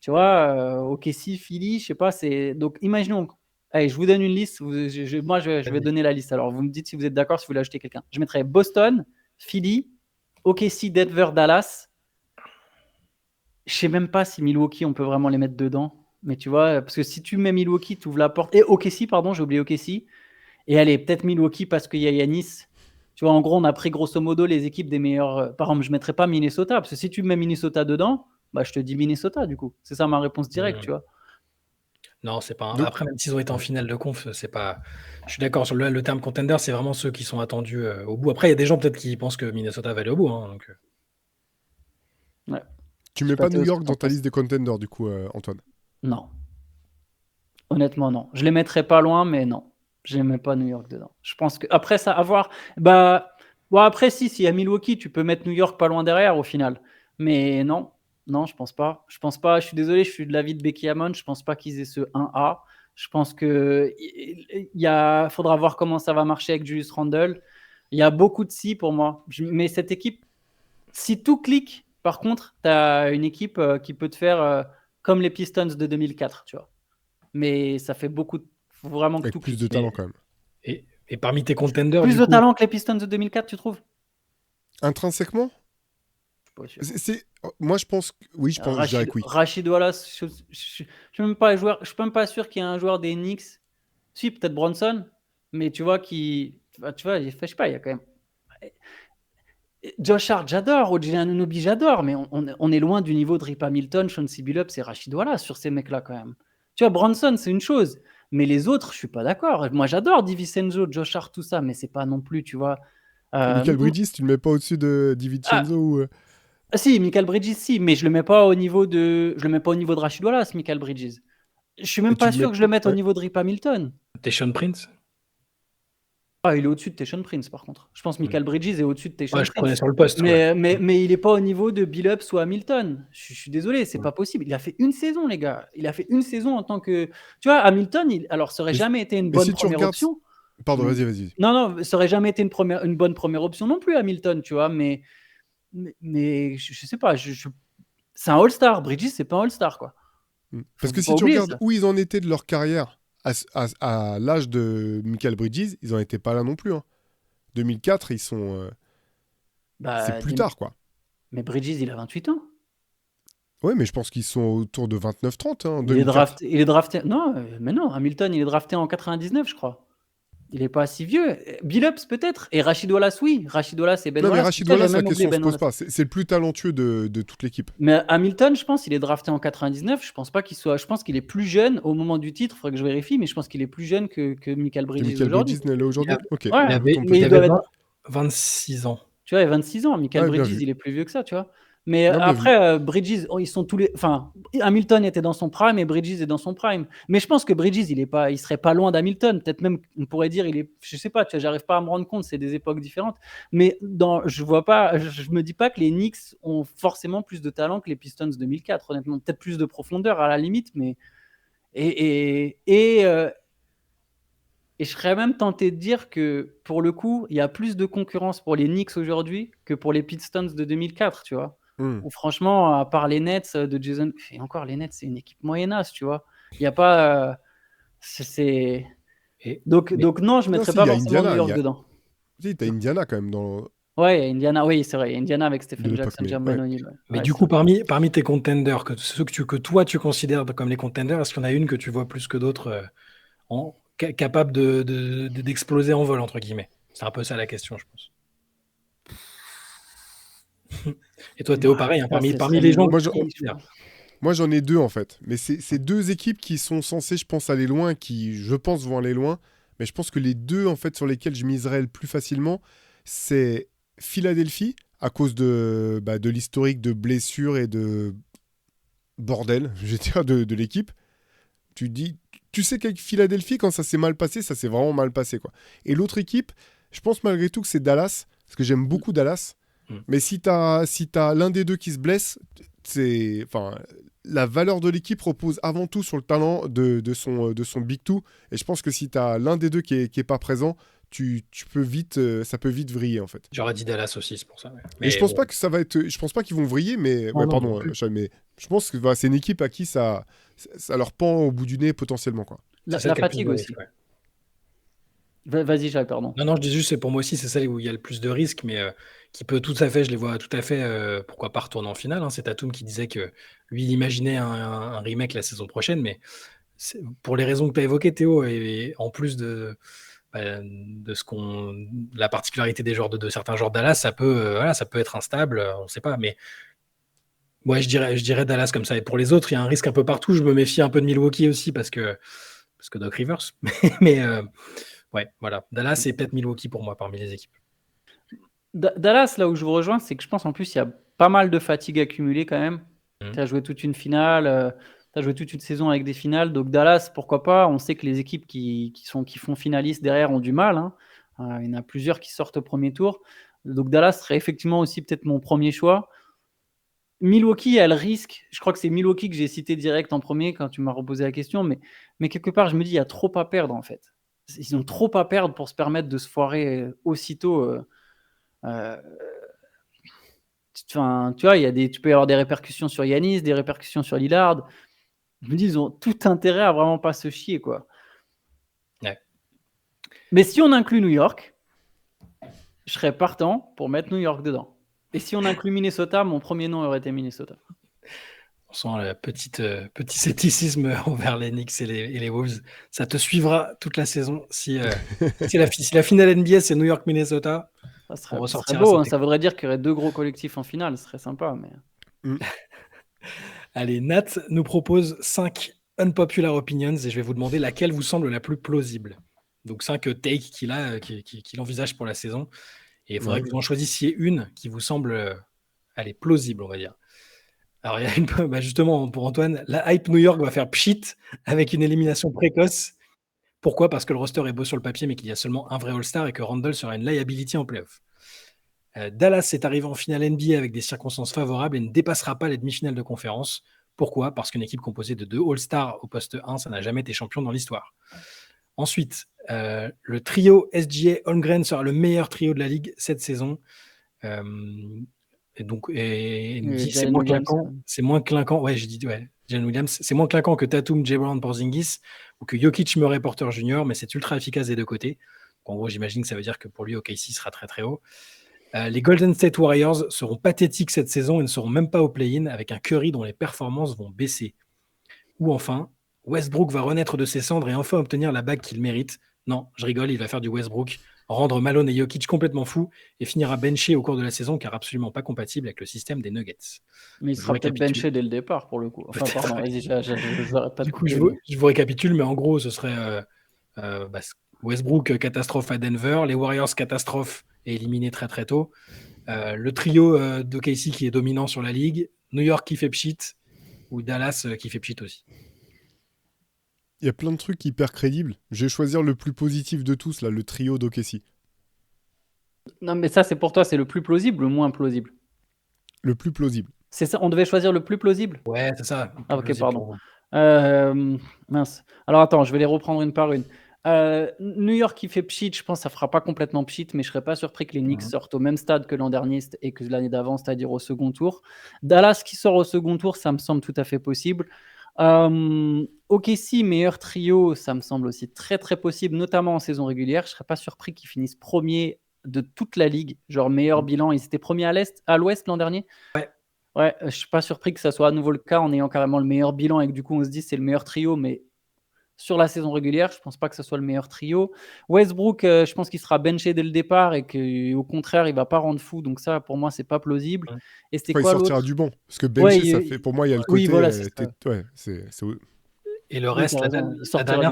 Tu vois, OKC, Philly, je sais pas. Donc, imaginons. Allez, je vous donne une liste. Moi, je vais donner la liste. Alors, vous me dites si vous êtes d'accord, si vous voulez ajouter quelqu'un. Je mettrais Boston, Philly, OKC, Denver, Dallas. Je sais même pas si Milwaukee, on peut vraiment les mettre dedans. Mais tu vois, parce que si tu mets Milwaukee, tu ouvres la porte. Et OKC, pardon, j'ai oublié OKC. Et allez, peut-être Milwaukee parce qu'il y a Yanis. Tu vois, en gros, on a pris grosso modo les équipes des meilleurs. Par exemple, je ne mettrais pas Minnesota. Parce que si tu mets Minnesota dedans, bah, je te dis Minnesota, du coup. C'est ça ma réponse directe, tu vois. Non, c'est pas. Donc- Après, même s'ils ont été en finale de conf, c'est pas. Je suis d'accord sur le terme contender, c'est vraiment ceux qui sont attendus au bout. Après, il y a des gens peut-être qui pensent que Minnesota va aller au bout. Hein, donc... Ouais. Tu Je sais mets pas, pas New Théo, ce que York t'en dans ta penses. liste des contenders, du coup, Antoine. Non. Honnêtement, non. Je les mettrais pas loin, mais non. Je les mets pas New York dedans. Je pense que après ça, avoir. Bah. Bon, après, s'il y a Milwaukee, tu peux mettre New York pas loin derrière au final. Mais non. Non, je pense pas. Je pense pas. Je suis désolé, je suis de l'avis de Becky Hammon. Je pense pas qu'ils aient ce 1A. Je pense que faudra voir comment ça va marcher avec Julius Randle. Il y a beaucoup de si pour moi. Mais cette équipe, si tout clique, par contre, tu as une équipe qui peut te faire comme les Pistons de 2004, tu vois. Mais ça fait beaucoup. Faut vraiment que Avec tout plus de clique. talent, quand même. Et parmi tes contenders, Plus du de coup, talent que les Pistons de 2004, tu trouves? Intrinsèquement, Je suis pas sûr. moi, je pense. Oui, je dirais que oui. Rachid Wallace, je suis même pas joueur. Je suis même pas sûr qu'il y ait un joueur des Knicks. Si, peut-être Bronson, mais tu vois qui. Tu vois, je sais pas, il y a quand même. Josh Hart, j'adore. OG Anunoby, j'adore. Mais on est loin du niveau de Rip Hamilton, Chauncey Billups et Rachid Wallace sur ces mecs-là, quand même. Tu vois, Bronson, c'est une chose. Mais les autres, je suis pas d'accord. Moi, j'adore DiVincenzo, Josh Hart, tout ça. Mais c'est pas non plus, tu vois. Michael Bridges, tu le mets pas au-dessus de Ah, DiVincenzo ou. Ah si, Michael Bridges, si, mais je le mets pas au niveau de Rashid Wallace, Michael Bridges. Je suis Et même tu pas le mets. sûr que je le mette au Ouais. niveau de Rip Hamilton. Tayshaun Prince? Ah, il est au-dessus de Tayshaun Prince, par contre. Je pense que Michael Bridges est au-dessus de Tayshaun Ouais, je prenais Prince. sur le poste, ouais. Mais il est pas au niveau de Billups ou Hamilton. Je suis désolé, c'est pas possible. Il a fait une saison, les gars. Il a fait une saison en tant que. Tu vois, Hamilton, alors ça aurait Mais, jamais été une mais bonne si tu première regardes. option. Pardon, Mais- vas-y. Non, non, ça aurait jamais été une bonne première option non plus, Hamilton, tu vois. Mais je sais pas. C'est un All-Star. Bridges, c'est pas un All-Star, quoi. Parce que Faut si pas tu oublier regardes ça. où ils en étaient de leur carrière à l'âge de Michael Bridges, ils en étaient pas là non plus. Hein. 2004, ils sont. C'est Bah, plus tard, quoi. mais Bridges, il a 28 ans. Ouais, mais je pense qu'ils sont autour de 29-30 hein, en Il est 2004. drafté. Non, mais non, Hamilton, il est drafté en 99, je crois. Il est pas si vieux. Billups, peut-être. Et Rashid Wallace, oui. Rashid Wallace et Ben Non, mais Wallace. Rashid Putain, j'ai Wallace, la même oublié question se Ben pose Wallace. pas. C'est le plus talentueux de toute l'équipe. Mais Hamilton, je pense, il est drafté en 99. Je pense pas qu'il soit. Je pense qu'il est plus jeune au moment du titre. Il faudrait que je vérifie, mais je pense qu'il est plus jeune que Michael Que Bridges Michael aujourd'hui. Bridges n'est là aujourd'hui. Ok, Ouais, Il avait, mais il ils avait doivent être. 26 ans. Tu vois, il a 26 ans. Michael ouais, bien Bridges, vu. il est plus vieux que ça, tu vois. Mais Non, bien vu. après, Bridges, ils sont tous les. Enfin, Hamilton était dans son prime et Bridges est dans son prime. Mais je pense que Bridges, il serait pas loin d'Hamilton. Peut-être même, on pourrait dire, je sais pas, tu vois, j'arrive pas à me rendre compte, c'est des époques différentes. Mais je me dis pas que les Knicks ont forcément plus de talent que les Pistons 2004, honnêtement. Peut-être plus de profondeur à la limite, mais. Et je serais même tenté de dire que, pour le coup, il y a plus de concurrence pour les Knicks aujourd'hui que pour les Pistons de 2004, tu vois. Hmm. Ou franchement, à part les Nets de Jason... Et encore, les Nets, c'est une équipe moyennasse, tu vois. Il n'y a pas... c'est... Et, Donc mais non, je ne Non, mettrais si, il pas y a forcément New Indiana. York dedans. Si, t'as Indiana quand même dans Ouais, il y a Indiana, oui, c'est vrai. il y a Indiana avec de Stephen l'époque. Jackson, Mais Jermaine ouais. O'Neal. Ouais. mais Ouais, du c'est coup, vrai. parmi tes contenders, ceux que toi tu considères comme les contenders, est-ce qu'il y en a une que tu vois plus que d'autres capable d'exploser en vol, entre guillemets? C'est un peu ça la question, je pense. Et toi, Théo, pareil, hein, Ça, ce parmi serait les gens que Moi, tu je- considères. Moi, j'en ai deux en fait. Mais c'est deux équipes qui sont censées, je pense, aller loin, qui, je pense, vont aller loin. Mais je pense que les deux, en fait, sur lesquels je miserais le plus facilement, c'est Philadelphie, à cause de l'historique de blessures et de bordel, je vais dire, de l'équipe. Tu sais qu'avec Philadelphie, quand ça s'est mal passé, ça s'est vraiment mal passé, quoi. Et l'autre équipe, je pense malgré tout que c'est Dallas, parce que j'aime beaucoup Dallas. Mm. Mais si t'as l'un des deux qui se blesse, enfin, la valeur de l'équipe repose avant tout sur le talent de son Big Two. Et je pense que si t'as l'un des deux qui est pas présent, ça peut vite vriller, en fait. J'aurais dit Dallas aussi, c'est pour ça. Et je pense pas que ça va être, je pense pas qu'ils vont vriller, mais Non, ouais, non, pardon, non plus. mais je pense que voilà, c'est une équipe à qui ça leur pend au bout du nez potentiellement, quoi. La, C'est celle la qui a le plus fatigue de aussi. risques, ouais. Vas-y, Jacques, pardon. Non, je dis juste, c'est pour moi aussi, c'est celle où il y a le plus de risques, mais qui peut tout à fait, je les vois tout à fait, pourquoi pas retourner en finale. Hein. C'est Tatum qui disait que lui, il imaginait un remake la saison prochaine, mais pour les raisons que tu as évoquées, Théo, et en plus de la particularité des joueurs de certains joueurs de Dallas, ça peut être instable, on ne sait pas, mais ouais, je dirais Dallas comme ça. Et pour les autres, il y a un risque un peu partout. Je me méfie un peu de Milwaukee aussi parce que Doc Rivers, mais ouais, voilà. Dallas et peut-être Milwaukee pour moi parmi les équipes. Dallas, là où je vous rejoins, c'est que je pense en plus il y a pas mal de fatigue accumulée quand même. Tu as joué toute une finale, tu as joué toute une saison avec des finales. Donc Dallas, pourquoi pas? On sait que les équipes qui font finalistes derrière ont du mal. Hein. Il y en a plusieurs qui sortent au premier tour. Donc Dallas serait effectivement aussi peut-être mon premier choix. Milwaukee a le risque. Je crois que c'est Milwaukee que j'ai cité direct en premier quand tu m'as reposé la question. Mais quelque part, je me dis, il y a trop à perdre en fait. Ils ont trop à perdre pour se permettre de se foirer aussitôt. Tu vois, tu peux y avoir des répercussions sur Yanis, des répercussions sur Lillard. Je me dis, ils ont tout intérêt à vraiment pas se chier, quoi. Ouais. Mais si on inclut New York, je serais partant pour mettre New York dedans. Et si on inclut Minnesota, mon premier nom aurait été Minnesota. On sent le petit scepticisme envers les Knicks et les Wolves. Ça te suivra toute la saison. Si la finale NBA, c'est New York-Minnesota, Ça on serait ressortira beau, hein. cette Ça voudrait dire qu'il y aurait deux gros collectifs en finale. Ce serait sympa. Mais... Allez, Nat nous propose 5 unpopular opinions et je vais vous demander laquelle vous semble la plus plausible. Donc 5 takes qu'il envisage pour la saison. Et il faudrait que vous en choisissiez une qui vous semble Elle est plausible, on va dire. Alors, il y a justement, pour Antoine, la hype New York va faire pchit avec une élimination précoce. Pourquoi? Parce que le roster est beau sur le papier, mais qu'il y a seulement un vrai All-Star et que Randle sera une liability en playoff. Dallas est arrivé en finale NBA avec des circonstances favorables et ne dépassera pas les demi-finales de conférence. Pourquoi? Parce qu'une équipe composée de 2 All-Stars au poste 1, ça n'a jamais été champion dans l'histoire. Ensuite, le trio SGA Holmgren sera le meilleur trio de la ligue cette saison. Et il nous dit c'est Jalen moins Williams, clinquant. C'est moins clinquant. Ouais, j'ai dit Jalen Williams. C'est moins clinquant que Tatum, Jay Brown, Porzingis ou que Jokic, Murray, Porter Jr. Mais c'est ultra efficace des deux côtés. Donc, en gros, j'imagine que ça veut dire que pour lui, OKC sera très très haut. Les Golden State Warriors seront pathétiques cette saison et ne seront même pas au play-in avec un Curry dont les performances vont baisser. Ou enfin, Westbrook va renaître de ses cendres et enfin obtenir la bague qu'il mérite. Non, je rigole, il va faire du Westbrook, rendre Malone et Jokic complètement fous et finira benché au cours de la saison car absolument pas compatible avec le système des Nuggets. Mais il sera peut-être benché dès le départ pour le coup. Enfin, Peut-être, pardon, vas-y, j'arrête pas de Du coup, couper, je vous récapitule, mais en gros, ce serait Westbrook catastrophe à Denver, les Warriors catastrophe et éliminés très très tôt. Le trio d'OKC qui est dominant sur la ligue, New York qui fait pchit, ou Dallas qui fait pchit aussi. Il y a plein de trucs hyper crédibles. Je vais choisir le plus positif de tous, là, le trio d'OKC. Non, mais ça, c'est pour toi, c'est le plus plausible ou le moins plausible? Le plus plausible. C'est ça, on devait choisir le plus plausible? Ouais, c'est ça. Ah, ok, pardon. Mince. Alors attends, je vais les reprendre une par une. New York qui fait pchit, je pense que ça fera pas complètement pchit, mais je serais pas surpris que les Knicks sortent au même stade que l'an dernier et que l'année d'avant, c'est-à-dire au second tour. Dallas qui sort au second tour, ça me semble tout à fait possible. OKC, meilleur trio, ça me semble aussi très très possible, notamment en saison régulière. Je serais pas surpris qu'ils finissent premier de toute la ligue, genre meilleur bilan. Ils étaient premiers à l'Ouest l'an dernier. Ouais, je suis pas surpris que ça soit à nouveau le cas en ayant carrément le meilleur bilan et que du coup on se dit c'est le meilleur trio, mais sur la saison régulière, je pense pas que ce soit le meilleur trio. Westbrook, je pense qu'il sera benché dès le départ et qu'au contraire, il va pas rendre fou. Donc ça, pour moi, c'est pas plausible. Et c'était quoi il sortira du banc. Parce que benché, ça fait... Pour moi, il y a le côté... Oui, voilà, c'est ça. Et le reste, la dernière,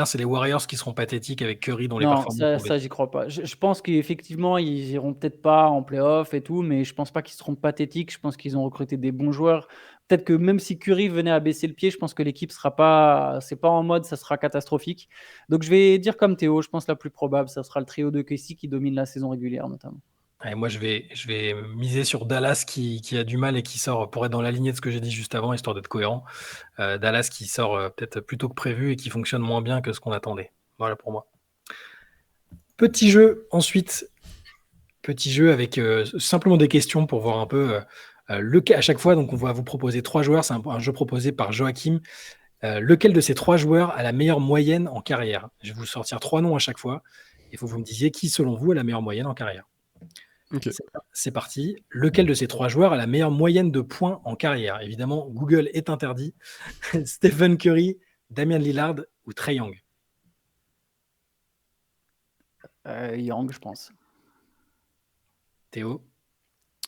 c'est les Warriors qui seront pathétiques avec Curry dont les performances vont ça, j'y crois pas. Je pense qu'effectivement, ils iront peut-être pas en play-off et tout, mais je pense pas qu'ils seront pathétiques. Je pense qu'ils ont recruté des bons joueurs. Peut-être que même si Curry venait à baisser le pied, je pense que l'équipe sera pas, c'est pas en mode ça sera catastrophique. Donc je vais dire comme Théo, je pense la plus probable, ça sera le trio de Casey qui domine la saison régulière notamment. Et moi, je vais miser sur Dallas qui a du mal et qui sort, pour être dans la lignée de ce que j'ai dit juste avant, histoire d'être cohérent. Dallas qui sort peut-être plus tôt que prévu et qui fonctionne moins bien que ce qu'on attendait. Voilà pour moi. Petit jeu ensuite. Petit jeu avec simplement des questions pour voir un peu à chaque fois. Donc, on va vous proposer 3 joueurs. C'est un jeu proposé par Joachim. Lequel de ces 3 joueurs a la meilleure moyenne en carrière? Je vais vous sortir 3 noms à chaque fois. Il faut que vous me disiez qui, selon vous, a la meilleure moyenne en carrière. Okay. C'est parti. Lequel de ces 3 joueurs a la meilleure moyenne de points en carrière? Évidemment, Google est interdit. Stephen Curry, Damian Lillard ou Trae Young? Young, je pense. Théo?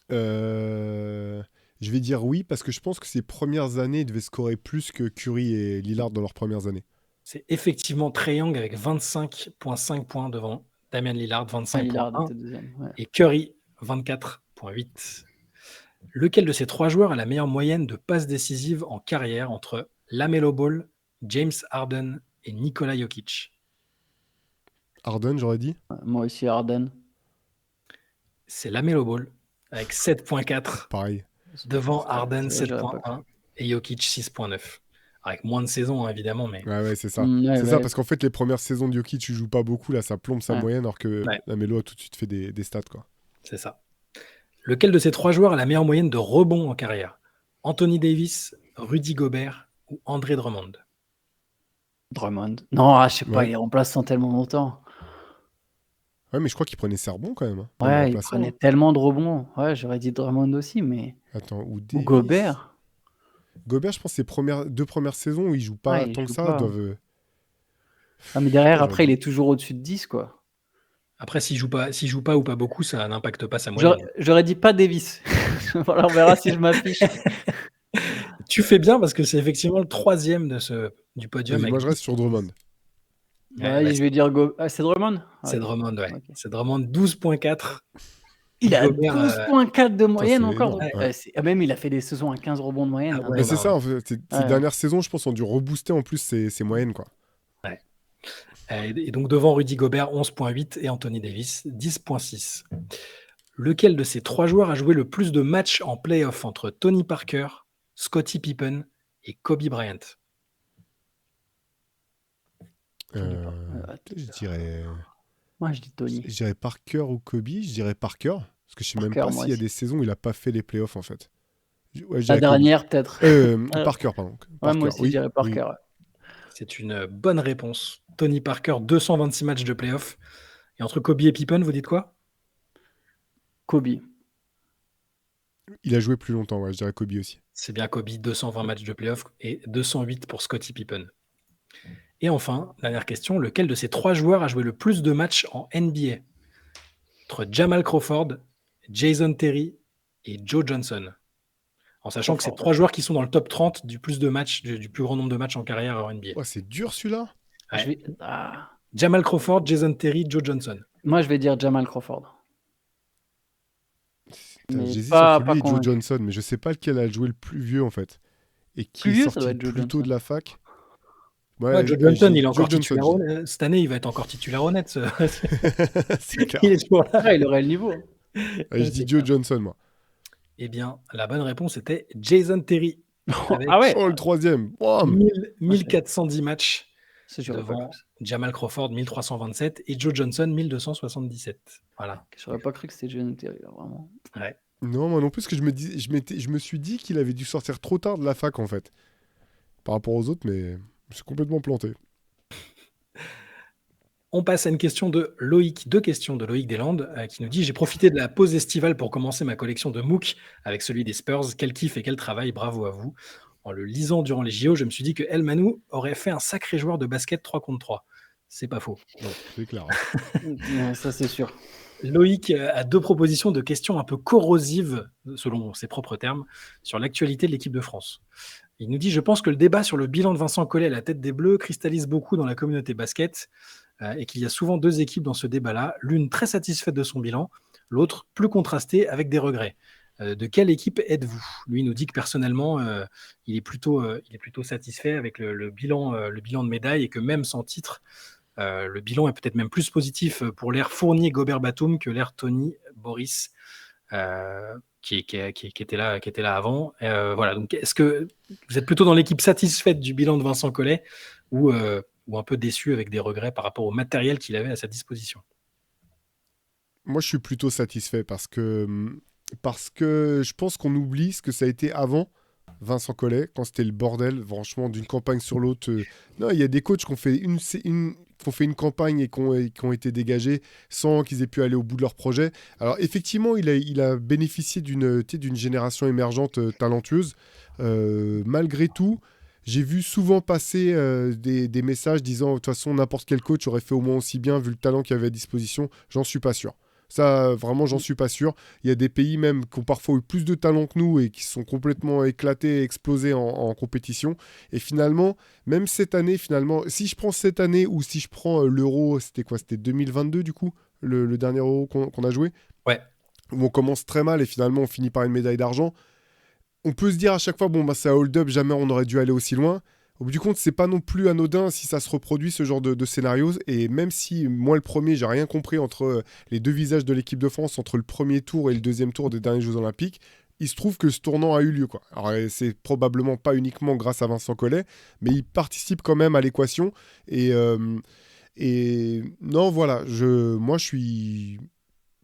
Je vais dire oui, parce que je pense que ses premières années, il devait scorer plus que Curry et Lillard dans leurs premières années. C'est effectivement Trae Young avec 25,5 points devant Damian Lillard, 25,1 et Curry, 24,8. Lequel de ces 3 joueurs a la meilleure moyenne de passes décisives en carrière entre LaMelo Ball, James Harden et Nikola Jokic? Harden, j'aurais dit. Moi aussi, Harden. C'est LaMelo Ball avec 7,4. Pareil. Devant Harden, 7,1 et Jokic, 6,9. Avec moins de saisons, évidemment. Mais... Ouais, c'est ça. C'est ça, parce qu'en fait, les premières saisons de Jokic, tu joues pas beaucoup. Là, ça plombe sa moyenne, alors que LaMelo a tout de suite fait des stats, quoi. C'est ça. Lequel de ces 3 joueurs a la meilleure moyenne de rebonds en carrière? Anthony Davis, Rudy Gobert ou André Drummond? Drummond. Non, je sais pas, il est remplaçant tellement longtemps. Ouais, mais je crois qu'il prenait ses rebonds quand même. Hein, ouais, il prenait tellement de rebonds. Ouais, j'aurais dit Drummond aussi, mais... Attends, ou Gobert. Gobert, je pense, ses 2 premières saisons où il joue pas tant que ça, doivent... Ah, mais derrière, après, il est toujours au-dessus de 10, quoi. Après, s'il joue pas ou pas beaucoup, ça n'impacte pas sa moyenne. J'aurais dit pas Davis. Voilà, on verra si je m'affiche. Tu fais bien parce que c'est effectivement le 3e du podium. Moi, je reste sur Drummond. Je vais dire c'est Drummond? C'est Drummond, ouais. Okay. C'est Drummond, 12,4. Il a Gobert, 12,4 de moyenne c'est encore. énorme, ouais. Même il a fait des saisons à 15 rebonds de moyenne. Ah ouais, Mais c'est non, ça, en fait, ces Ouais. dernières saisons, je pense, ont dû rebooster en plus ces moyennes, quoi. Et donc devant Rudy Gobert, 11,8 et Anthony Davis, 10,6. Lequel de ces 3 joueurs a joué le plus de matchs en playoff entre Tony Parker, Scottie Pippen et Kobe Bryant? Je dirais... Moi, je dis Tony. Je dirais Parker ou Kobe, je dirais Parker. Parce que je sais même Parker, pas moi s'il y a aussi. des saisons où il a pas fait les playoffs, en fait. Ouais, je La dirais Kobe. dernière, peut-être. Parker, pardon. Ouais, Parker, moi aussi, je oui, dirais oui. Parker. C'est une bonne réponse. Tony Parker, 226 matchs de playoff. Et entre Kobe et Pippen, vous dites quoi? Kobe. Il a joué plus longtemps, ouais, je dirais Kobe aussi. C'est bien Kobe, 220 matchs de playoff et 208 pour Scottie Pippen. Et enfin, dernière question, lequel de ces 3 joueurs a joué le plus de matchs en NBA? Entre Jamal Crawford, Jason Terry et Joe Johnson. En sachant que c'est Crawford. 3 joueurs qui sont dans le top 30 du plus grand nombre de matchs en carrière en NBA. Ouais, c'est dur celui-là. Ouais. Ah. Jamal Crawford, Jason Terry, Joe Johnson. Moi, je vais dire Jamal Crawford. Putain, Mais j'hésite pas entre lui et Joe convaincu. Johnson, mais je sais pas lequel a joué le plus vieux en fait. Et qui Plus est vieux, ça sorti doit le être Joe plus tôt Johnson. de la fac. Ouais, Joe je Johnson, dis il est encore Joe Johnson, titulaire je dis. cette année, il va être encore titulaire honnête. C'est clair. Il est toujours là. Ouais, il aurait le niveau. Ouais, je dis Joe Johnson, moi. Eh bien, la bonne réponse était Jason Terry. Avec Ah ouais. Oh, le troisième. Bam 1410 matchs Ça, j'aurais pas devant cru. Jamal Crawford, 1327 et Joe Johnson, 1277. Voilà. J'aurais pas cru que c'était Jason Terry, là, vraiment. Ouais. Non, moi non plus, parce que je me suis dit qu'il avait dû sortir trop tard de la fac, en fait. Par rapport aux autres, mais je suis complètement planté. On passe à une question de Loïc, 2 questions de Loïc Deslandes, qui nous dit: j'ai profité de la pause estivale pour commencer ma collection de MOOC avec celui des Spurs. Quel kiff et quel travail, bravo à vous. En le lisant durant les JO, je me suis dit que El Manou aurait fait un sacré joueur de basket 3 contre 3. C'est pas faux. Non, c'est clair. Ouais, ça, c'est sûr. Loïc a 2 propositions de questions un peu corrosives, selon ses propres termes, sur l'actualité de l'équipe de France. Il nous dit: je pense que le débat sur le bilan de Vincent Collet à la tête des Bleus cristallise beaucoup dans la communauté basket et qu'il y a souvent 2 équipes dans ce débat-là, l'une très satisfaite de son bilan, l'autre plus contrastée avec des regrets. De quelle équipe êtes-vous? Lui il nous dit que personnellement, il est plutôt satisfait avec le bilan de médaille et que même sans titre, le bilan est peut-être même plus positif pour l'ère Fournier-Gobert-Batum que l'ère Tony-Boris, qui était là avant. Voilà. Donc, est-ce que vous êtes plutôt dans l'équipe satisfaite du bilan de Vincent Collet ou un peu déçu avec des regrets par rapport au matériel qu'il avait à sa disposition? Moi, je suis plutôt satisfait parce que je pense qu'on oublie ce que ça a été avant Vincent Collet, quand c'était le bordel, franchement, d'une campagne sur l'autre. Non, il y a des coachs qui ont fait une campagne et qui ont été dégagés sans qu'ils aient pu aller au bout de leur projet. Alors, effectivement, il a bénéficié d'une génération émergente talentueuse. Malgré tout, j'ai vu souvent passer des messages disant de toute façon, n'importe quel coach aurait fait au moins aussi bien vu le talent qu'il avait à disposition. J'en suis pas sûr. Ça, vraiment, j'en suis pas sûr. Il y a des pays même qui ont parfois eu plus de talent que nous et qui sont complètement éclatés, explosés en compétition. Et finalement, même cette année, si je prends cette année ou si je prends l'Euro, c'était quoi? C'était 2022 du coup, le dernier Euro qu'on a joué. Ouais. Où on commence très mal et finalement on finit par une médaille d'argent. On peut se dire à chaque fois, bon, bah, c'est un hold-up, jamais on aurait dû aller aussi loin. Au bout du compte, c'est pas non plus anodin si ça se reproduit, ce genre de scénarios. Et même si, moi, le premier, j'ai rien compris entre les 2 visages de l'équipe de France, entre le premier tour et le deuxième tour des derniers Jeux Olympiques, il se trouve que ce tournant a eu lieu, quoi. Alors, c'est probablement pas uniquement grâce à Vincent Collet, mais il participe quand même à l'équation. Et non, voilà, moi, je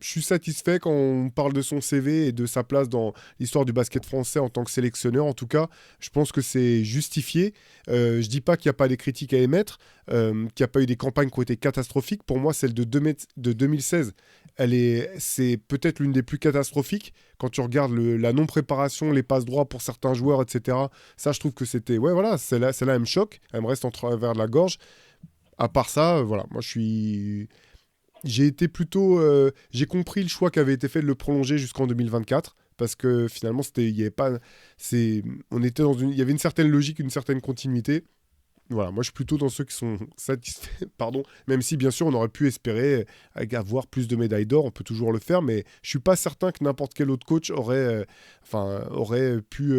suis satisfait quand on parle de son CV et de sa place dans l'histoire du basket français en tant que sélectionneur. En tout cas, je pense que c'est justifié. Je dis pas qu'il n'y a pas des critiques à émettre, qu'il n'y a pas eu des campagnes qui ont été catastrophiques. Pour moi, celle de 2016, c'est peut-être l'une des plus catastrophiques. Quand tu regardes la non-préparation, les passes droits pour certains joueurs, etc. Ça, je trouve que c'était... Ouais, voilà, celle-là, elle me choque. Elle me reste en travers de la gorge. À part ça, voilà, moi, j'ai été plutôt... j'ai compris le choix qui avait été fait de le prolonger jusqu'en 2024 parce que finalement, il y avait une certaine logique, une certaine continuité. Voilà, moi je suis plutôt dans ceux qui sont satisfaits, pardon, même si bien sûr on aurait pu espérer avoir plus de médailles d'or, on peut toujours le faire, mais je suis pas certain que n'importe quel autre coach aurait pu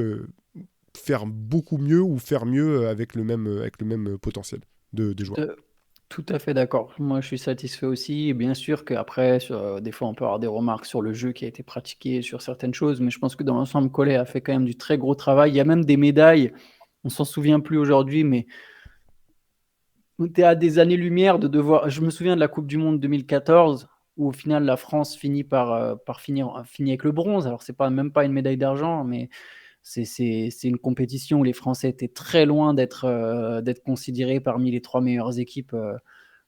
faire beaucoup mieux ou faire mieux avec le même potentiel de Tout joueurs. à, tout à fait d'accord. Moi, je suis satisfait aussi. Et bien sûr qu'après, des fois, on peut avoir des remarques sur le jeu qui a été pratiqué, sur certaines choses, mais je pense que dans l'ensemble, Collet a fait quand même du très gros travail. Il y a même des médailles, on s'en souvient plus aujourd'hui, mais on était à des années-lumière de devoir. Je me souviens de la Coupe du Monde 2014, où au final, la France finit avec le bronze. Alors, c'est pas, même pas une médaille d'argent, mais c'est une compétition où les Français étaient très loin d'être considérés parmi les 3 meilleures équipes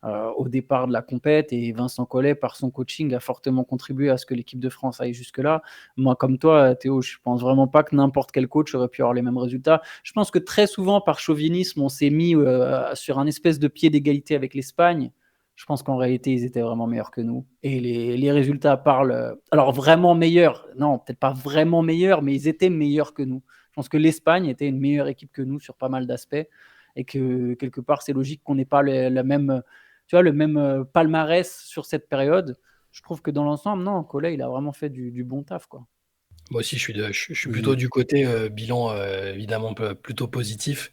au départ de la compète. Et Vincent Collet, par son coaching, a fortement contribué à ce que l'équipe de France aille jusque-là. Moi, comme toi, Théo, je pense vraiment pas que n'importe quel coach aurait pu avoir les mêmes résultats. Je pense que très souvent, par chauvinisme, on s'est mis sur un espèce de pied d'égalité avec l'Espagne. Je pense qu'en réalité, ils étaient vraiment meilleurs que nous. Et les résultats parlent. Alors, vraiment meilleurs. Non, peut-être pas vraiment meilleurs, mais ils étaient meilleurs que nous. Je pense que l'Espagne était une meilleure équipe que nous sur pas mal d'aspects. Et que quelque part, c'est logique qu'on n'ait pas la même, tu vois, le même palmarès sur cette période. Je trouve que dans l'ensemble, non, Collet, il a vraiment fait du bon taf, quoi. Moi aussi, je suis plutôt Oui. du côté bilan évidemment plutôt positif.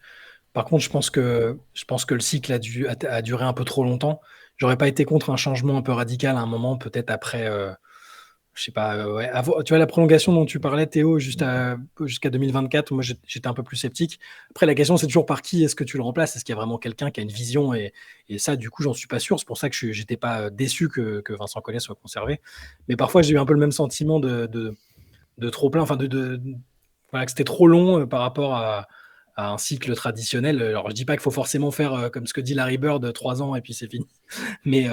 Par contre, je pense que le cycle a duré un peu trop longtemps. J'aurais pas été contre un changement un peu radical à un moment, peut-être après, je sais pas, ouais, tu vois, la prolongation dont tu parlais, Théo, jusqu'à 2024, moi j'étais un peu plus sceptique. Après, la question, c'est toujours par qui est-ce que tu le remplaces? Est-ce qu'il y a vraiment quelqu'un qui a une vision? Et ça, du coup, j'en suis pas sûr. C'est pour ça que j'étais pas déçu que Vincent Collet soit conservé. Mais parfois, j'ai eu un peu le même sentiment de trop plein, enfin voilà, que c'était trop long par rapport à un cycle traditionnel. Alors, je dis pas qu'il faut forcément faire comme ce que dit Larry Bird, 3 ans et puis c'est fini. Mais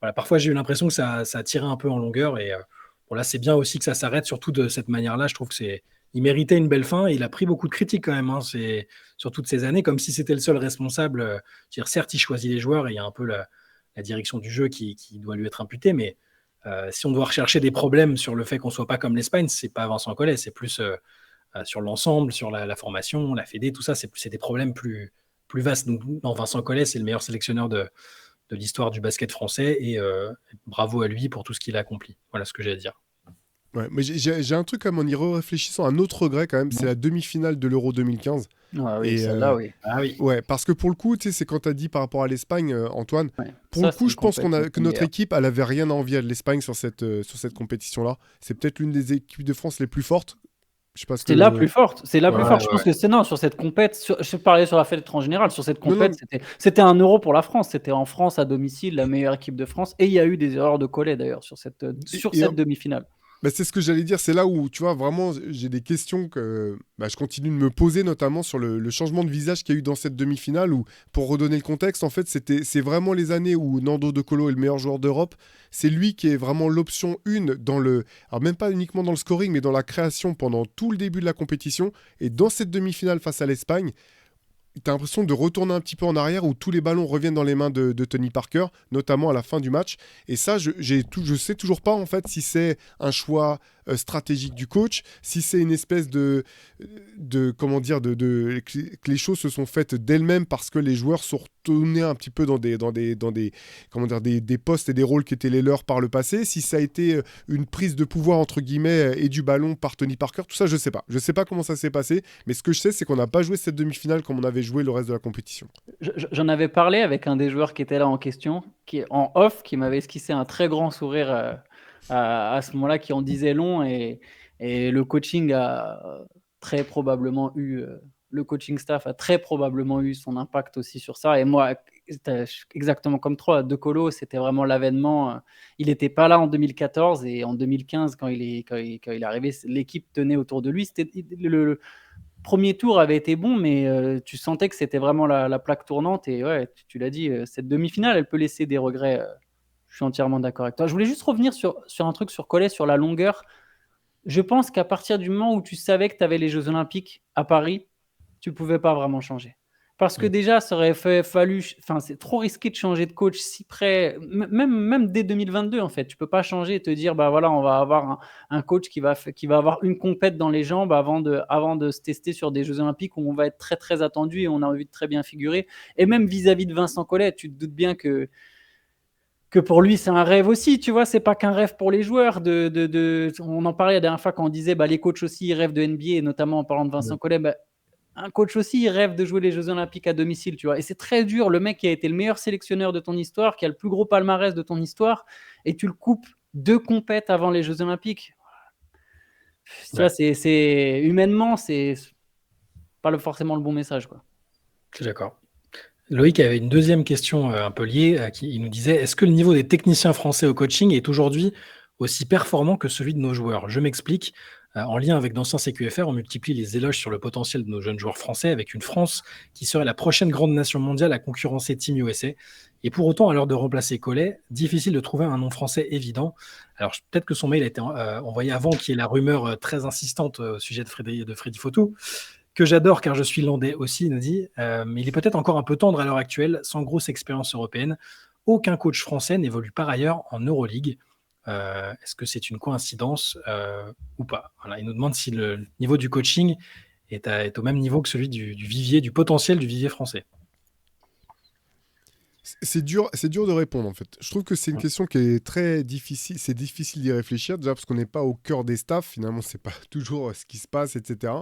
voilà, parfois j'ai eu l'impression que ça a tiré un peu en longueur et bon, là c'est bien aussi que ça s'arrête, surtout de cette manière-là. Je trouve que il méritait une belle fin et il a pris beaucoup de critiques quand même, hein, sur toutes ces années, comme si c'était le seul responsable. C'est-à-dire, certes, il choisit les joueurs et il y a un peu la direction du jeu qui doit lui être imputée, mais si on doit rechercher des problèmes sur le fait qu'on soit pas comme l'Espagne, c'est pas Vincent Collet, c'est plus sur l'ensemble, sur la formation, la Fédé, tout ça, c'est des problèmes plus vastes. Donc, non, Vincent Collet, c'est le meilleur sélectionneur de l'histoire du basket français et bravo à lui pour tout ce qu'il a accompli. Voilà ce que j'ai à dire. Ouais, mais j'ai un truc, comme en y réfléchissant, un autre regret quand même, c'est Bon. la demi-finale de l'Euro 2015. Ah oui, Et celle-là, oui. Ah oui. ouais, parce que pour le coup, tu sais, c'est quand tu as dit par rapport à l'Espagne, Antoine, Ouais. pour le Ça, c'est coup, une je pense compète que notre meilleure. équipe, elle avait rien à envier de l'Espagne sur cette compétition-là. C'est peut-être l'une des équipes de France les plus fortes. Je sais pas ce C'est la que. plus forte. C'est la Ouais. plus forte. Je pense que c'est non, sur cette compète. Je parlais sur la fête en général. Sur cette Non, compète, non, c'était un euro pour la France. C'était en France à domicile, la meilleure équipe de France. Et il y a eu des erreurs de Collet d'ailleurs sur cette et demi-finale. bah, c'est ce que j'allais dire. C'est là où, tu vois, vraiment, j'ai des questions que je continue de me poser, notamment sur le changement de visage qu'il y a eu dans cette demi-finale. Où, pour redonner le contexte, en fait, c'est vraiment les années où Nando De Colo est le meilleur joueur d'Europe. C'est lui qui est vraiment l'option 1 dans le. Alors, même pas uniquement dans le scoring, mais dans la création pendant tout le début de la compétition. Et dans cette demi-finale face à l'Espagne, t'as l'impression de retourner un petit peu en arrière où tous les ballons reviennent dans les mains de Tony Parker, notamment à la fin du match. Et ça, je sais toujours pas en fait si c'est un choix stratégique du coach, si c'est une espèce de comment dire, que les choses se sont faites d'elles-mêmes parce que les joueurs sont retournés un petit peu dans des comment dire, des postes et des rôles qui étaient les leurs par le passé, si ça a été une prise de pouvoir entre guillemets et du ballon par Tony Parker, tout ça je sais pas. Je sais pas comment ça s'est passé, mais ce que je sais c'est qu'on n'a pas joué cette demi-finale comme on avait joué le reste de la compétition. J'en avais parlé avec un des joueurs qui était là en question, qui en off, qui m'avait esquissé un très grand sourire à ce moment-là, qui en disait long. Et le coaching a très probablement eu, le coaching staff a très probablement eu son impact aussi sur ça. Et moi, c'était exactement comme toi, De Colo, c'était vraiment l'avènement. Il n'était pas là en 2014 et en 2015, quand il est arrivé, l'équipe tenait autour de lui. C'était le premier tour avait été bon, mais tu sentais que c'était vraiment la plaque tournante. Et ouais, tu l'as dit, cette demi-finale, elle peut laisser des regrets. Je suis entièrement d'accord avec toi. Je voulais juste revenir sur un truc sur Collet, sur la longueur. Je pense qu'à partir du moment où tu savais que tu avais les Jeux Olympiques à Paris, tu ne pouvais pas vraiment changer. Parce que Mm. déjà, ça aurait fallu. Enfin, c'est trop risqué de changer de coach si près. Même dès 2022, en fait. Tu peux pas changer et te dire, bah voilà, on va avoir un coach qui va avoir une compète dans les jambes avant de se tester sur des Jeux Olympiques où on va être très, très attendu et on a envie de très bien figurer. Et même vis-à-vis de Vincent Collet, tu te doutes bien que pour lui, c'est un rêve aussi, tu vois, c'est pas qu'un rêve pour les joueurs. On en parlait la dernière fois quand on disait bah, les coachs aussi ils rêvent de NBA, et notamment en parlant de Vincent Mm. Collet. Bah, un coach aussi, il rêve de jouer les Jeux Olympiques à domicile, tu vois. Et c'est très dur, le mec qui a été le meilleur sélectionneur de ton histoire, qui a le plus gros palmarès de ton histoire, et tu le coupes 2 compètes avant les Jeux Olympiques. Tu vois, Ouais, humainement, c'est pas forcément le bon message, quoi. je suis d'accord. Loïc avait une deuxième question un peu liée. Il nous disait, est-ce que le niveau des techniciens français au coaching est aujourd'hui aussi performant que celui de nos joueurs? Je m'explique. En lien avec d'anciens CQFR, on multiplie les éloges sur le potentiel de nos jeunes joueurs français avec une France qui serait la prochaine grande nation mondiale à concurrencer Team USA. Et pour autant, à l'heure de remplacer Collet, difficile de trouver un nom français évident. Alors peut-être que son mail a été envoyé avant qu'il y ait la rumeur très insistante au sujet de Freddy Fotou, que j'adore car je suis landais aussi, il nous dit, mais il est peut-être encore un peu tendre à l'heure actuelle, sans grosse expérience européenne. Aucun coach français n'évolue par ailleurs en Euroleague. Est-ce que c'est une coïncidence ou pas? Voilà, il nous demande si le niveau du coaching est au même niveau que celui du vivier, du potentiel du vivier français. C'est dur de répondre en fait. Je trouve que c'est une question qui est très difficile. C'est difficile d'y réfléchir déjà parce qu'on n'est pas au cœur des staffs. Finalement, c'est pas toujours ce qui se passe, etc.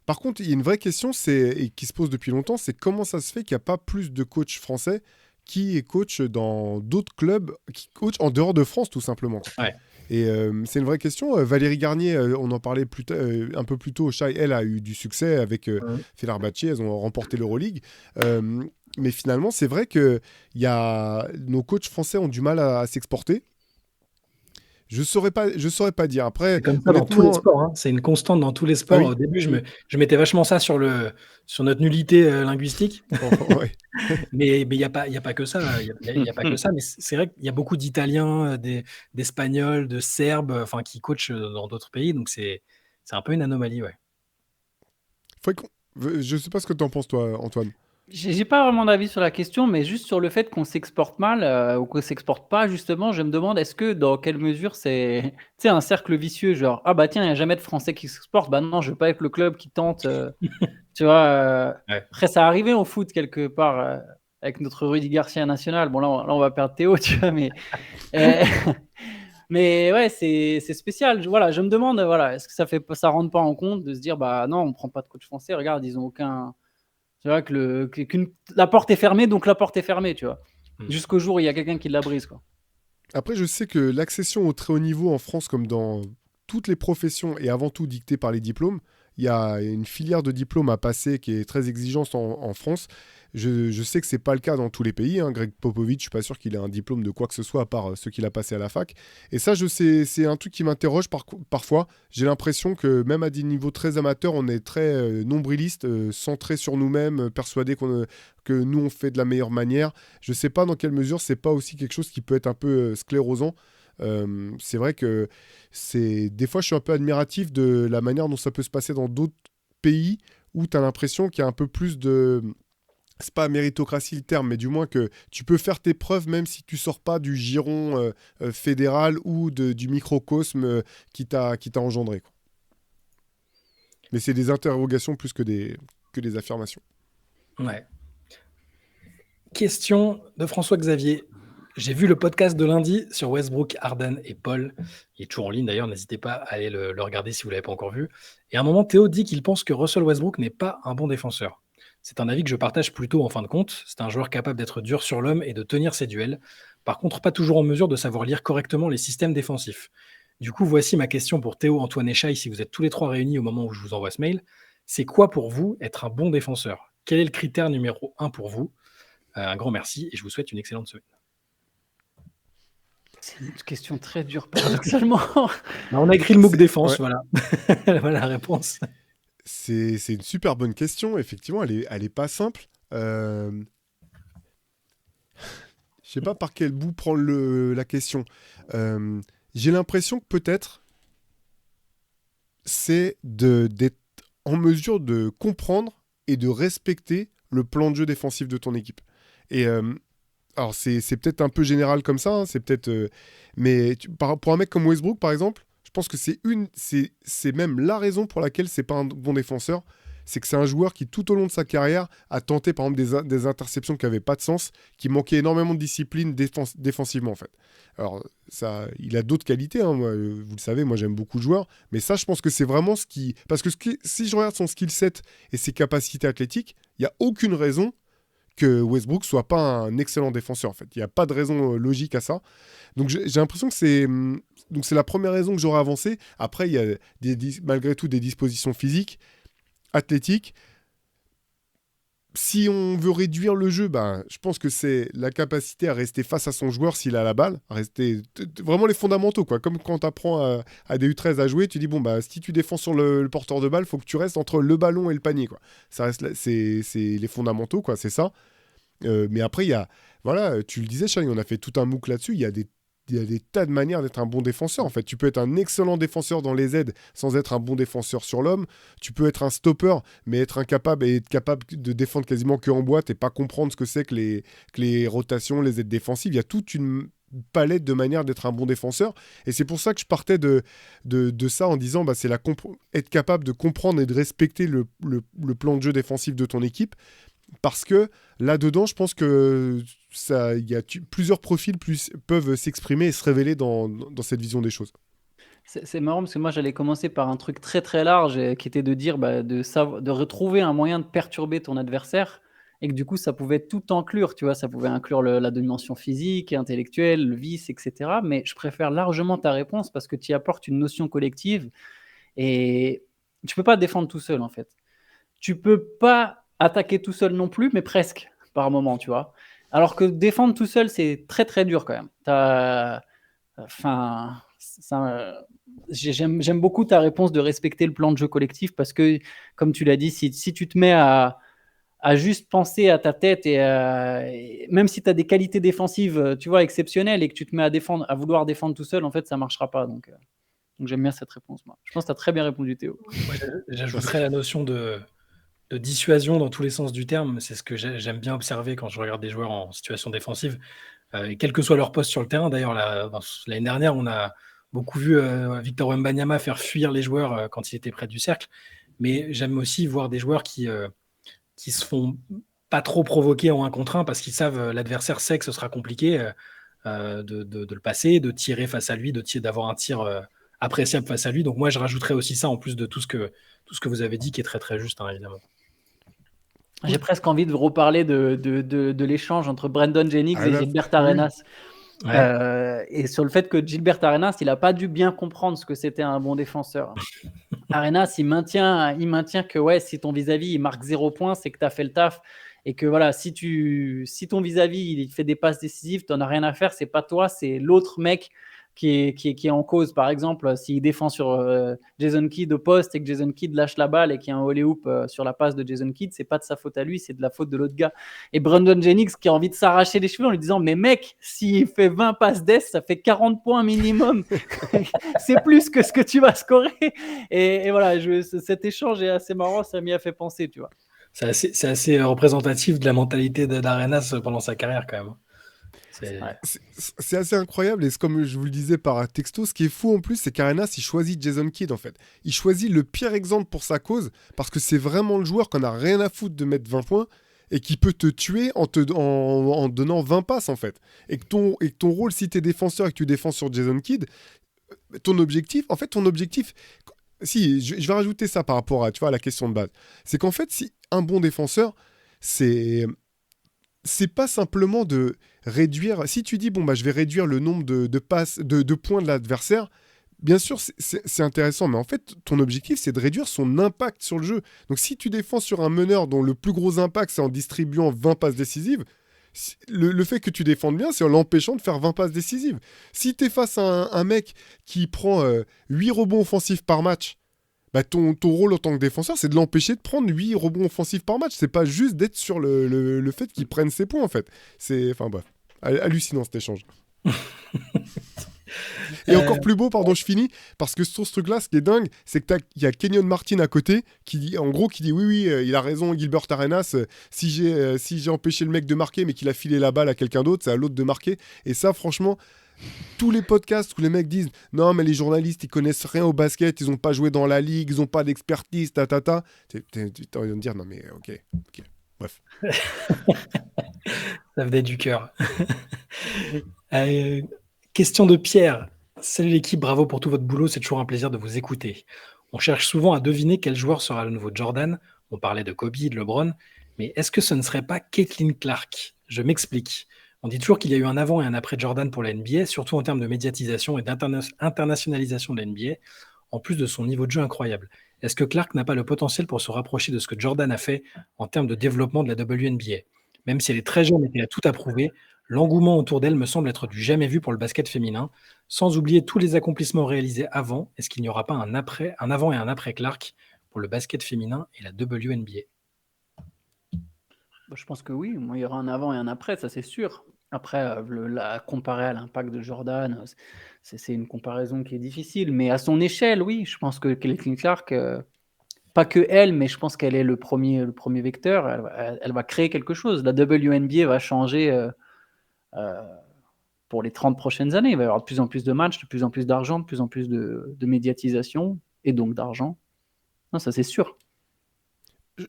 Par contre, il y a une vraie question et qui se pose depuis longtemps, c'est comment ça se fait qu'il n'y a pas plus de coachs français qui coachent dans d'autres clubs, qui coachent en dehors de France tout simplement. Ouais. Et c'est une vraie question. Valérie Garnier, on en parlait un peu plus tôt, Shai, elle a eu du succès avec Fenerbahçe, elles ont remporté l'Euroleague. Mais finalement, c'est vrai que nos coachs français ont du mal à s'exporter. Je saurais pas dire. Après, C'est comme ça dans tous les honnêtement, sports. Hein. C'est une constante dans tous les ah sports. oui, Au début, je mettais vachement ça sur notre nullité linguistique. ouais. Mais il n'y a pas que ça. Il y a pas que ça. Mais c'est vrai qu'il y a beaucoup d'Italiens, d'Espagnols, de Serbes, enfin, qui coachent dans d'autres pays. Donc c'est un peu une anomalie, ouais. Je sais pas ce que tu en penses, toi, Antoine. J'ai pas vraiment d'avis sur la question, mais juste sur le fait qu'on s'exporte mal ou qu'on s'exporte pas, justement, je me demande est-ce que dans quelle mesure c'est tu sais, un cercle vicieux, genre ah bah tiens, il n'y a jamais de Français qui s'exportent, bah non, je veux pas être le club qui tente, tu vois. Ouais. Après, ça arrivait au foot quelque part avec notre Rudy Garcia national. Bon, là, on va perdre Théo, tu vois, euh, mais ouais, c'est spécial. Voilà, je me demande, voilà, est-ce que ça rentre pas en compte de se dire bah non, on prend pas de coach français, regarde, ils ont aucun. Tu vois la porte est fermée, donc la porte est fermée, tu vois. Jusqu'au jour où il y a quelqu'un qui la brise, quoi. Après, je sais que l'accession au très haut niveau en France, comme dans toutes les professions, est avant tout dictée par les diplômes. Il y a une filière de diplômes à passer qui est très exigeante en France. Je sais que c'est pas le cas dans tous les pays. Hein. Greg Popovich, je suis pas sûr qu'il ait un diplôme de quoi que ce soit à part ceux qu'il a passé à la fac. Et ça, je sais, c'est un truc qui m'interroge parfois. J'ai l'impression que même à des niveaux très amateurs, on est très nombriliste, centré sur nous-mêmes, persuadé que nous on fait de la meilleure manière. Je sais pas dans quelle mesure c'est pas aussi quelque chose qui peut être un peu sclérosant. C'est vrai que des fois je suis un peu admiratif de la manière dont ça peut se passer dans d'autres pays où tu as l'impression qu'il y a un peu plus de, c'est pas méritocratie le terme, mais du moins que tu peux faire tes preuves même si tu sors pas du giron fédéral ou du microcosme qui t'a engendré, quoi. Mais c'est des interrogations plus que des affirmations. Ouais. Question de François Xavier. J'ai vu le podcast de lundi sur Westbrook, Harden et Paul. Il est toujours en ligne d'ailleurs, n'hésitez pas à aller le regarder si vous ne l'avez pas encore vu. Et à un moment, Théo dit qu'il pense que Russell Westbrook n'est pas un bon défenseur. C'est un avis que je partage plutôt en fin de compte. C'est un joueur capable d'être dur sur l'homme et de tenir ses duels. Par contre, pas toujours en mesure de savoir lire correctement les systèmes défensifs. Du coup, voici ma question pour Théo, Antoine et Shai, si vous êtes tous les trois réunis au moment où je vous envoie ce mail. C'est quoi pour vous être un bon défenseur? Quel est le critère numéro 1 pour vous? Un grand merci et je vous souhaite une excellente semaine. C'est une question très dure, paradoxalement. On a écrit le MOOC défense, ouais. voilà. Voilà la réponse. C'est une super bonne question, effectivement, elle est pas simple. Je sais pas par quel bout prendre la question. J'ai l'impression que peut-être c'est d'être en mesure de comprendre et de respecter le plan de jeu défensif de ton équipe. Et alors, c'est peut-être un peu général comme ça, hein, c'est peut-être... mais pour un mec comme Westbrook, par exemple, je pense que c'est même la raison pour laquelle c'est pas un bon défenseur. C'est que c'est un joueur qui, tout au long de sa carrière, a tenté, par exemple, des interceptions qui n'avaient pas de sens, qui manquaient énormément de discipline défensivement, en fait. Alors, il a d'autres qualités, hein, moi, vous le savez, moi j'aime beaucoup le joueur, mais ça, je pense que c'est vraiment ce qui... Parce que si je regarde son skill set et ses capacités athlétiques, il n'y a aucune raison que Westbrook soit pas un excellent défenseur, en fait. Il n'y a pas de raison logique à ça. Donc j'ai l'impression que c'est la première raison que j'aurais avancé. Après, il y a malgré tout des dispositions physiques, athlétiques. Si on veut réduire le jeu, je pense que c'est la capacité à rester face à son joueur s'il a la balle, à rester vraiment les fondamentaux, quoi. Comme quand tu apprends à des U13 à jouer, tu dis si tu défends sur le porteur de balle, il faut que tu restes entre le ballon et le panier, quoi. Ça reste c'est les fondamentaux, quoi, c'est ça. Mais après, il y a, voilà, tu le disais, Shai, on a fait tout un MOOC là-dessus. Il y a des tas de manières d'être un bon défenseur. En fait, tu peux être un excellent défenseur dans les aides sans être un bon défenseur sur l'homme. Tu peux être un stopper, mais être capable de défendre quasiment que en boîte et pas comprendre ce que c'est que les rotations, les aides défensives. Il y a toute une palette de manières d'être un bon défenseur. Et c'est pour ça que je partais de ça en disant c'est être capable de comprendre et de respecter le plan de jeu défensif de ton équipe. Parce que là-dedans, je pense que plusieurs profils peuvent s'exprimer et se révéler dans cette vision des choses. C'est marrant parce que moi j'allais commencer par un truc très très large qui était de dire de retrouver un moyen de perturber ton adversaire et que du coup ça pouvait tout inclure, tu vois, ça pouvait inclure la dimension physique, intellectuelle, le vice, etc. Mais je préfère largement ta réponse parce que tu y apportes une notion collective et tu peux pas te défendre tout seul en fait. Tu peux pas attaquer tout seul non plus, mais presque par moment, tu vois. Alors que défendre tout seul, c'est très très dur quand même. J'aime beaucoup ta réponse de respecter le plan de jeu collectif parce que, comme tu l'as dit, si tu te mets à juste penser à ta tête et même si tu as des qualités défensives, tu vois, exceptionnelles et que tu te mets à vouloir défendre tout seul, en fait, ça marchera pas. Donc j'aime bien cette réponse, moi. Je pense que tu as très bien répondu, Théo. Ouais, j'ajouterais la notion de dissuasion dans tous les sens du terme. C'est ce que j'aime bien observer quand je regarde des joueurs en situation défensive, et quel que soit leur poste sur le terrain. D'ailleurs, l'année dernière, on a beaucoup vu Victor Wembanyama faire fuir les joueurs quand il était près du cercle. Mais j'aime aussi voir des joueurs qui se font pas trop provoquer en 1 contre 1 parce qu'ils savent, l'adversaire sait que ce sera compliqué de le passer, de tirer face à lui, d'avoir un tir appréciable face à lui. Donc moi, je rajouterais aussi ça en plus de tout ce que vous avez dit qui est très très juste, hein, évidemment. J'ai presque envie de reparler de l'échange entre Brandon Jennings et Gilbert Arenas. Ouais. Et sur le fait que Gilbert Arenas, il n'a pas dû bien comprendre ce que c'était un bon défenseur. Arenas, il maintient que si ton vis-à-vis il marque 0 points, c'est que tu as fait le taf. Et que voilà, si ton vis-à-vis il fait des passes décisives, tu n'en as rien à faire, c'est pas toi, c'est l'autre mec qui est en cause. Par exemple, s'il défend sur Jason Kidd au poste et que Jason Kidd lâche la balle et qu'il y a un alley-oop sur la passe de Jason Kidd, c'est pas de sa faute à lui, c'est de la faute de l'autre gars. Et Brandon Jennings qui a envie de s'arracher les cheveux en lui disant mais mec, s'il fait 20 passes d'ess, ça fait 40 points minimum. C'est plus que ce que tu vas scorer. Et voilà, cet échange est assez marrant, ça m'y a fait penser, tu vois. C'est assez représentatif de la mentalité d'Arenas pendant sa carrière quand même. C'est assez incroyable et c'est comme je vous le disais par texto, ce qui est fou en plus c'est qu'Arenas il choisit Jason Kidd en fait. Il choisit le pire exemple pour sa cause parce que c'est vraiment le joueur qu'on a rien à foutre de mettre 20 points et qui peut te tuer en donnant 20 passes en fait. Et que ton rôle si t'es défenseur et que tu défends sur Jason Kidd, ton objectif, si je vais rajouter ça par rapport à, tu vois, à la question de base, c'est qu'en fait si un bon défenseur c'est pas simplement de réduire. Si tu dis je vais réduire le nombre de passes, de points de l'adversaire, bien sûr c'est intéressant, mais en fait ton objectif c'est de réduire son impact sur le jeu. Donc si tu défends sur un meneur dont le plus gros impact c'est en distribuant 20 passes décisives, le fait que tu défendes bien c'est en l'empêchant de faire 20 passes décisives. Si tu es face à un mec qui prend 8 rebonds offensifs par match, ton rôle en tant que défenseur, c'est de l'empêcher de prendre 8 rebonds offensifs par match. C'est pas juste d'être sur le fait qu'il prenne ses points, en fait. Enfin bref, hallucinant cet échange. Et encore plus beau, pardon, je finis, parce que sur ce truc-là, ce qui est dingue, c'est que il y a Kenyon Martin à côté, qui dit, en gros, qui dit oui, oui, il a raison, Gilbert Arenas, si j'ai empêché le mec de marquer, mais qu'il a filé la balle à quelqu'un d'autre, c'est à l'autre de marquer. Et ça, franchement, tous les podcasts où les mecs disent non, mais les journalistes, ils connaissent rien au basket, ils ont pas joué dans la ligue, ils ont pas d'expertise, t'as envie de me dire non, mais ok. Bref. Ça venait du cœur. Question de Pierre. Salut l'équipe, bravo pour tout votre boulot, c'est toujours un plaisir de vous écouter. On cherche souvent à deviner quel joueur sera le nouveau Jordan. On parlait de Kobe, de LeBron, mais est-ce que ce ne serait pas Caitlin Clark? Je m'explique. On dit toujours qu'il y a eu un avant et un après Jordan pour la NBA, surtout en termes de médiatisation et d'internationalisation de la NBA, en plus de son niveau de jeu incroyable. Est-ce que Clark n'a pas le potentiel pour se rapprocher de ce que Jordan a fait en termes de développement de la WNBA? Même si elle est très jeune et qu'elle a tout à prouver, l'engouement autour d'elle me semble être du jamais vu pour le basket féminin. Sans oublier tous les accomplissements réalisés avant, est-ce qu'il n'y aura pas un avant et un après Clark pour le basket féminin et la WNBA? Je pense que oui, il y aura un avant et un après, ça c'est sûr. Après, la comparer à l'impact de Jordan, c'est une comparaison qui est difficile, mais à son échelle, oui, je pense que Caitlin Clark, pas que elle, mais je pense qu'elle est le premier vecteur, elle va créer quelque chose. La WNBA va changer pour les 30 prochaines années. Il va y avoir de plus en plus de matchs, de plus en plus d'argent, de plus en plus de médiatisation, et donc d'argent. Non, ça c'est sûr.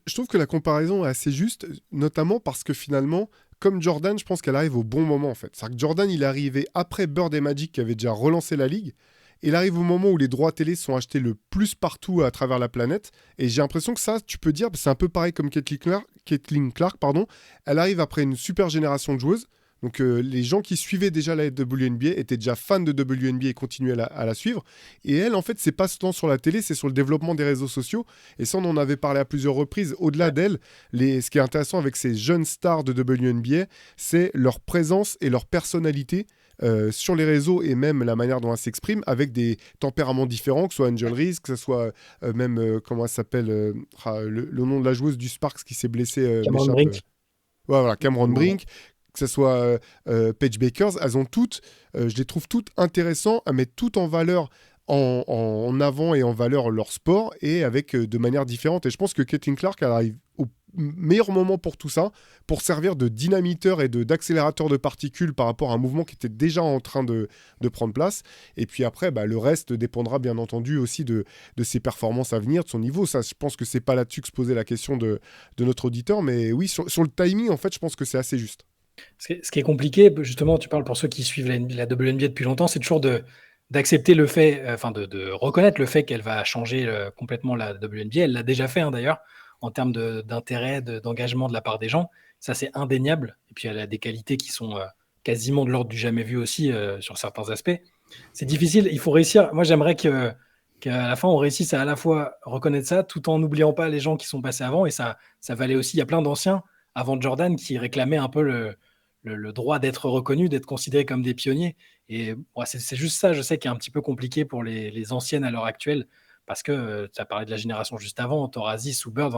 Je trouve que la comparaison est assez juste, notamment parce que finalement, comme Jordan, je pense qu'elle arrive au bon moment en fait. C'est-à-dire que Jordan, il est arrivé après Bird et Magic qui avaient déjà relancé la ligue. Il arrive au moment où les droits télé sont achetés le plus partout à travers la planète. Et j'ai l'impression que ça, tu peux dire, c'est un peu pareil comme Caitlin Clark, pardon. Elle arrive après une super génération de joueuses. Donc les gens qui suivaient déjà la WNBA étaient déjà fans de WNBA et continuaient à la suivre. Et elle, en fait, c'est pas seulement sur la télé, c'est sur le développement des réseaux sociaux. Et ça, on en avait parlé à plusieurs reprises. Au-delà d'elle, ce qui est intéressant avec ces jeunes stars de WNBA, c'est leur présence et leur personnalité sur les réseaux et même la manière dont elles s'expriment avec des tempéraments différents, que ce soit Angel Reese, que ce soit même, comment elle s'appelle, le nom de la joueuse du Sparks qui s'est blessée. Cameron Brink. Voilà, Cameron Brink. Que ce soit Paige Bakers, elles ont toutes, je les trouve toutes intéressantes à mettre toutes en valeur, en avant et en valeur leur sport et avec de manière différente. Et je pense que Caitlin Clark elle arrive au meilleur moment pour tout ça, pour servir de dynamiteur et d'accélérateur de particules par rapport à un mouvement qui était déjà en train de prendre place. Et puis après, le reste dépendra bien entendu aussi de ses performances à venir, de son niveau. Ça, je pense que c'est pas là-dessus que se posait la question de notre auditeur. Mais oui, sur le timing, en fait, je pense que c'est assez juste. Ce qui est compliqué, justement, tu parles pour ceux qui suivent la WNBA depuis longtemps, c'est toujours d'accepter le fait, de reconnaître le fait qu'elle va changer complètement la WNBA. Elle l'a déjà fait, d'ailleurs, en termes d'intérêt, d'engagement de la part des gens. Ça, c'est indéniable. Et puis, elle a des qualités qui sont quasiment de l'ordre du jamais vu aussi sur certains aspects. C'est difficile. Il faut réussir. Moi, j'aimerais qu'à la fin, on réussisse à la fois reconnaître ça tout en n'oubliant pas les gens qui sont passés avant. Et ça valait aussi. Il y a plein d'anciens avant Jordan qui réclamaient un peu le droit d'être reconnu, d'être considéré comme des pionniers. Et c'est juste ça, je sais, qui est un petit peu compliqué pour les anciennes à l'heure actuelle, parce que tu as parlé de la génération juste avant, Thorazis ou Bird.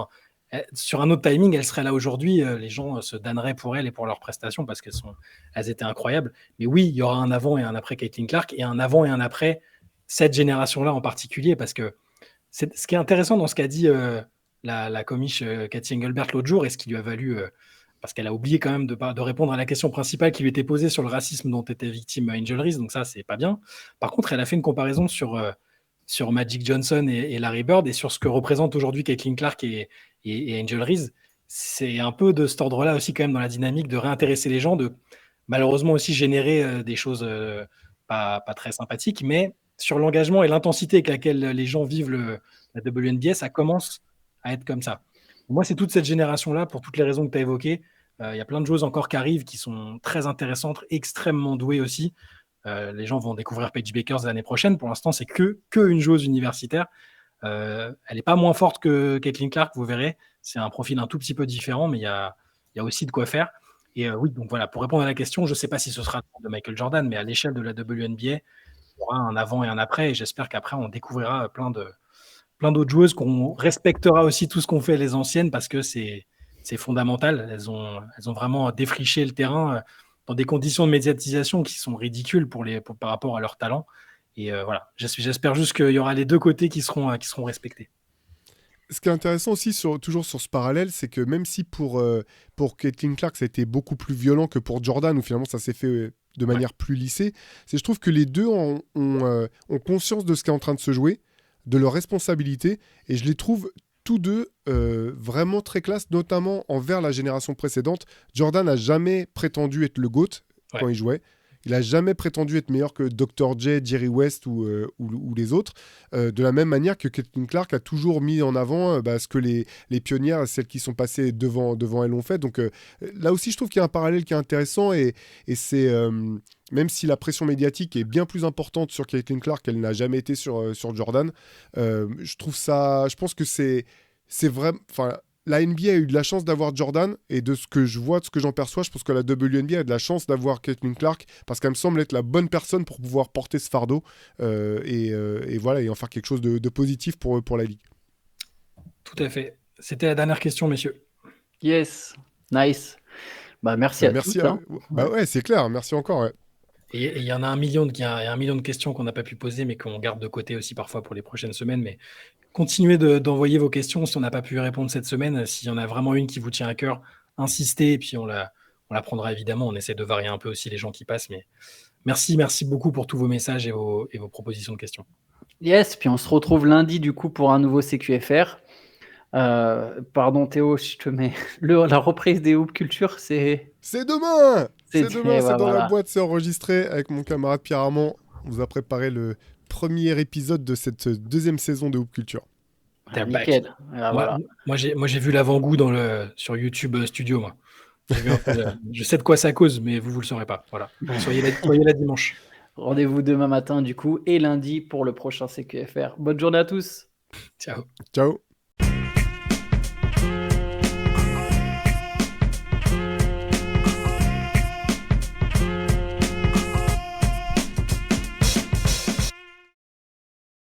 Sur un autre timing, elle serait là aujourd'hui, les gens se damneraient pour elle et pour leurs prestations, parce qu'elles étaient incroyables. Mais oui, il y aura un avant et un après Caitlin Clark, et un avant et un après cette génération-là en particulier, parce que ce qui est intéressant dans ce qu'a dit la commiche Cathy Engelbert l'autre jour, et ce qui lui a valu... parce qu'elle a oublié quand même de répondre à la question principale qui lui était posée sur le racisme dont était victime Angel Reese, donc ça, c'est pas bien. Par contre, elle a fait une comparaison sur Magic Johnson et Larry Bird et sur ce que représente aujourd'hui Caitlin Clark et Angel Reese. C'est un peu de cet ordre-là aussi quand même dans la dynamique de réintéresser les gens, de malheureusement aussi générer des choses pas très sympathiques, mais sur l'engagement et l'intensité avec laquelle les gens vivent la WNBA, ça commence à être comme ça. Moi, c'est toute cette génération-là, pour toutes les raisons que tu as évoquées. Il y a plein de choses encore qui arrivent qui sont très intéressantes, extrêmement douées aussi. Les gens vont découvrir Paige Bakers l'année prochaine. Pour l'instant, c'est que une joueuse universitaire. Elle n'est pas moins forte que Caitlin Clark, vous verrez. C'est un profil un tout petit peu différent, mais il y a aussi de quoi faire. Et oui, donc voilà, pour répondre à la question, je ne sais pas si ce sera de Michael Jordan, mais à l'échelle de la WNBA, il y aura un avant et un après. Et j'espère qu'après, on découvrira plein d'autres joueuses qu'on respectera aussi tout ce qu'ont fait les anciennes, parce que c'est fondamental. Elles ont vraiment défriché le terrain dans des conditions de médiatisation qui sont ridicules par rapport à leur talent. Et voilà, j'espère juste qu'il y aura les deux côtés qui seront respectés. Ce qui est intéressant aussi, toujours sur ce parallèle, c'est que même si pour Caitlin Clark, ça a été beaucoup plus violent que pour Jordan, où finalement ça s'est fait de manière plus lissée, je trouve que les deux ont conscience de ce qui est en train de se jouer, de leurs responsabilités, et je les trouve tous deux vraiment très classe, notamment envers la génération précédente. Jordan n'a jamais prétendu être le GOAT quand il jouait. Il n'a jamais prétendu être meilleur que Dr. J, Jerry West ou les autres. De la même manière que Caitlin Clark a toujours mis en avant ce que les pionnières, celles qui sont passées devant elles, ont fait. Donc là aussi, je trouve qu'il y a un parallèle qui est intéressant. Et c'est, même si la pression médiatique est bien plus importante sur Caitlin Clark qu'elle n'a jamais été sur Jordan, je pense que c'est vraiment... La NBA a eu de la chance d'avoir Jordan, et de ce que je vois, de ce que j'en perçois, je pense que la WNBA a de la chance d'avoir Caitlin Clark, parce qu'elle me semble être la bonne personne pour pouvoir porter ce fardeau et voilà, et en faire quelque chose de positif pour la Ligue. Tout à fait. C'était la dernière question, messieurs. Yes, nice. Merci à tous. Ouais, c'est clair, merci encore. Ouais. Et il y en a un million de questions qu'on n'a pas pu poser, mais qu'on garde de côté aussi parfois pour les prochaines semaines. Mais continuez d'envoyer vos questions si on n'a pas pu y répondre cette semaine. S'il y en a vraiment une qui vous tient à cœur, insistez, et puis on la prendra évidemment. On essaie de varier un peu aussi les gens qui passent. Mais merci beaucoup pour tous vos messages et vos propositions de questions. Yes, puis on se retrouve lundi du coup pour un nouveau CQFR. Pardon Théo, je te mets la reprise des Hoop Culture, c'est demain. C'est demain, c'est dans voilà. la boîte, c'est enregistré avec mon camarade Pierre Armand. On vous a préparé le premier épisode de cette deuxième saison de Hoop Culture. Nickel. Moi, j'ai vu l'avant-goût sur YouTube Studio, moi. Je sais de quoi ça cause, mais vous le saurez pas. Voilà. Soyez là dimanche. Rendez-vous demain matin du coup et lundi pour le prochain CQFR. Bonne journée à tous. Ciao. Ciao.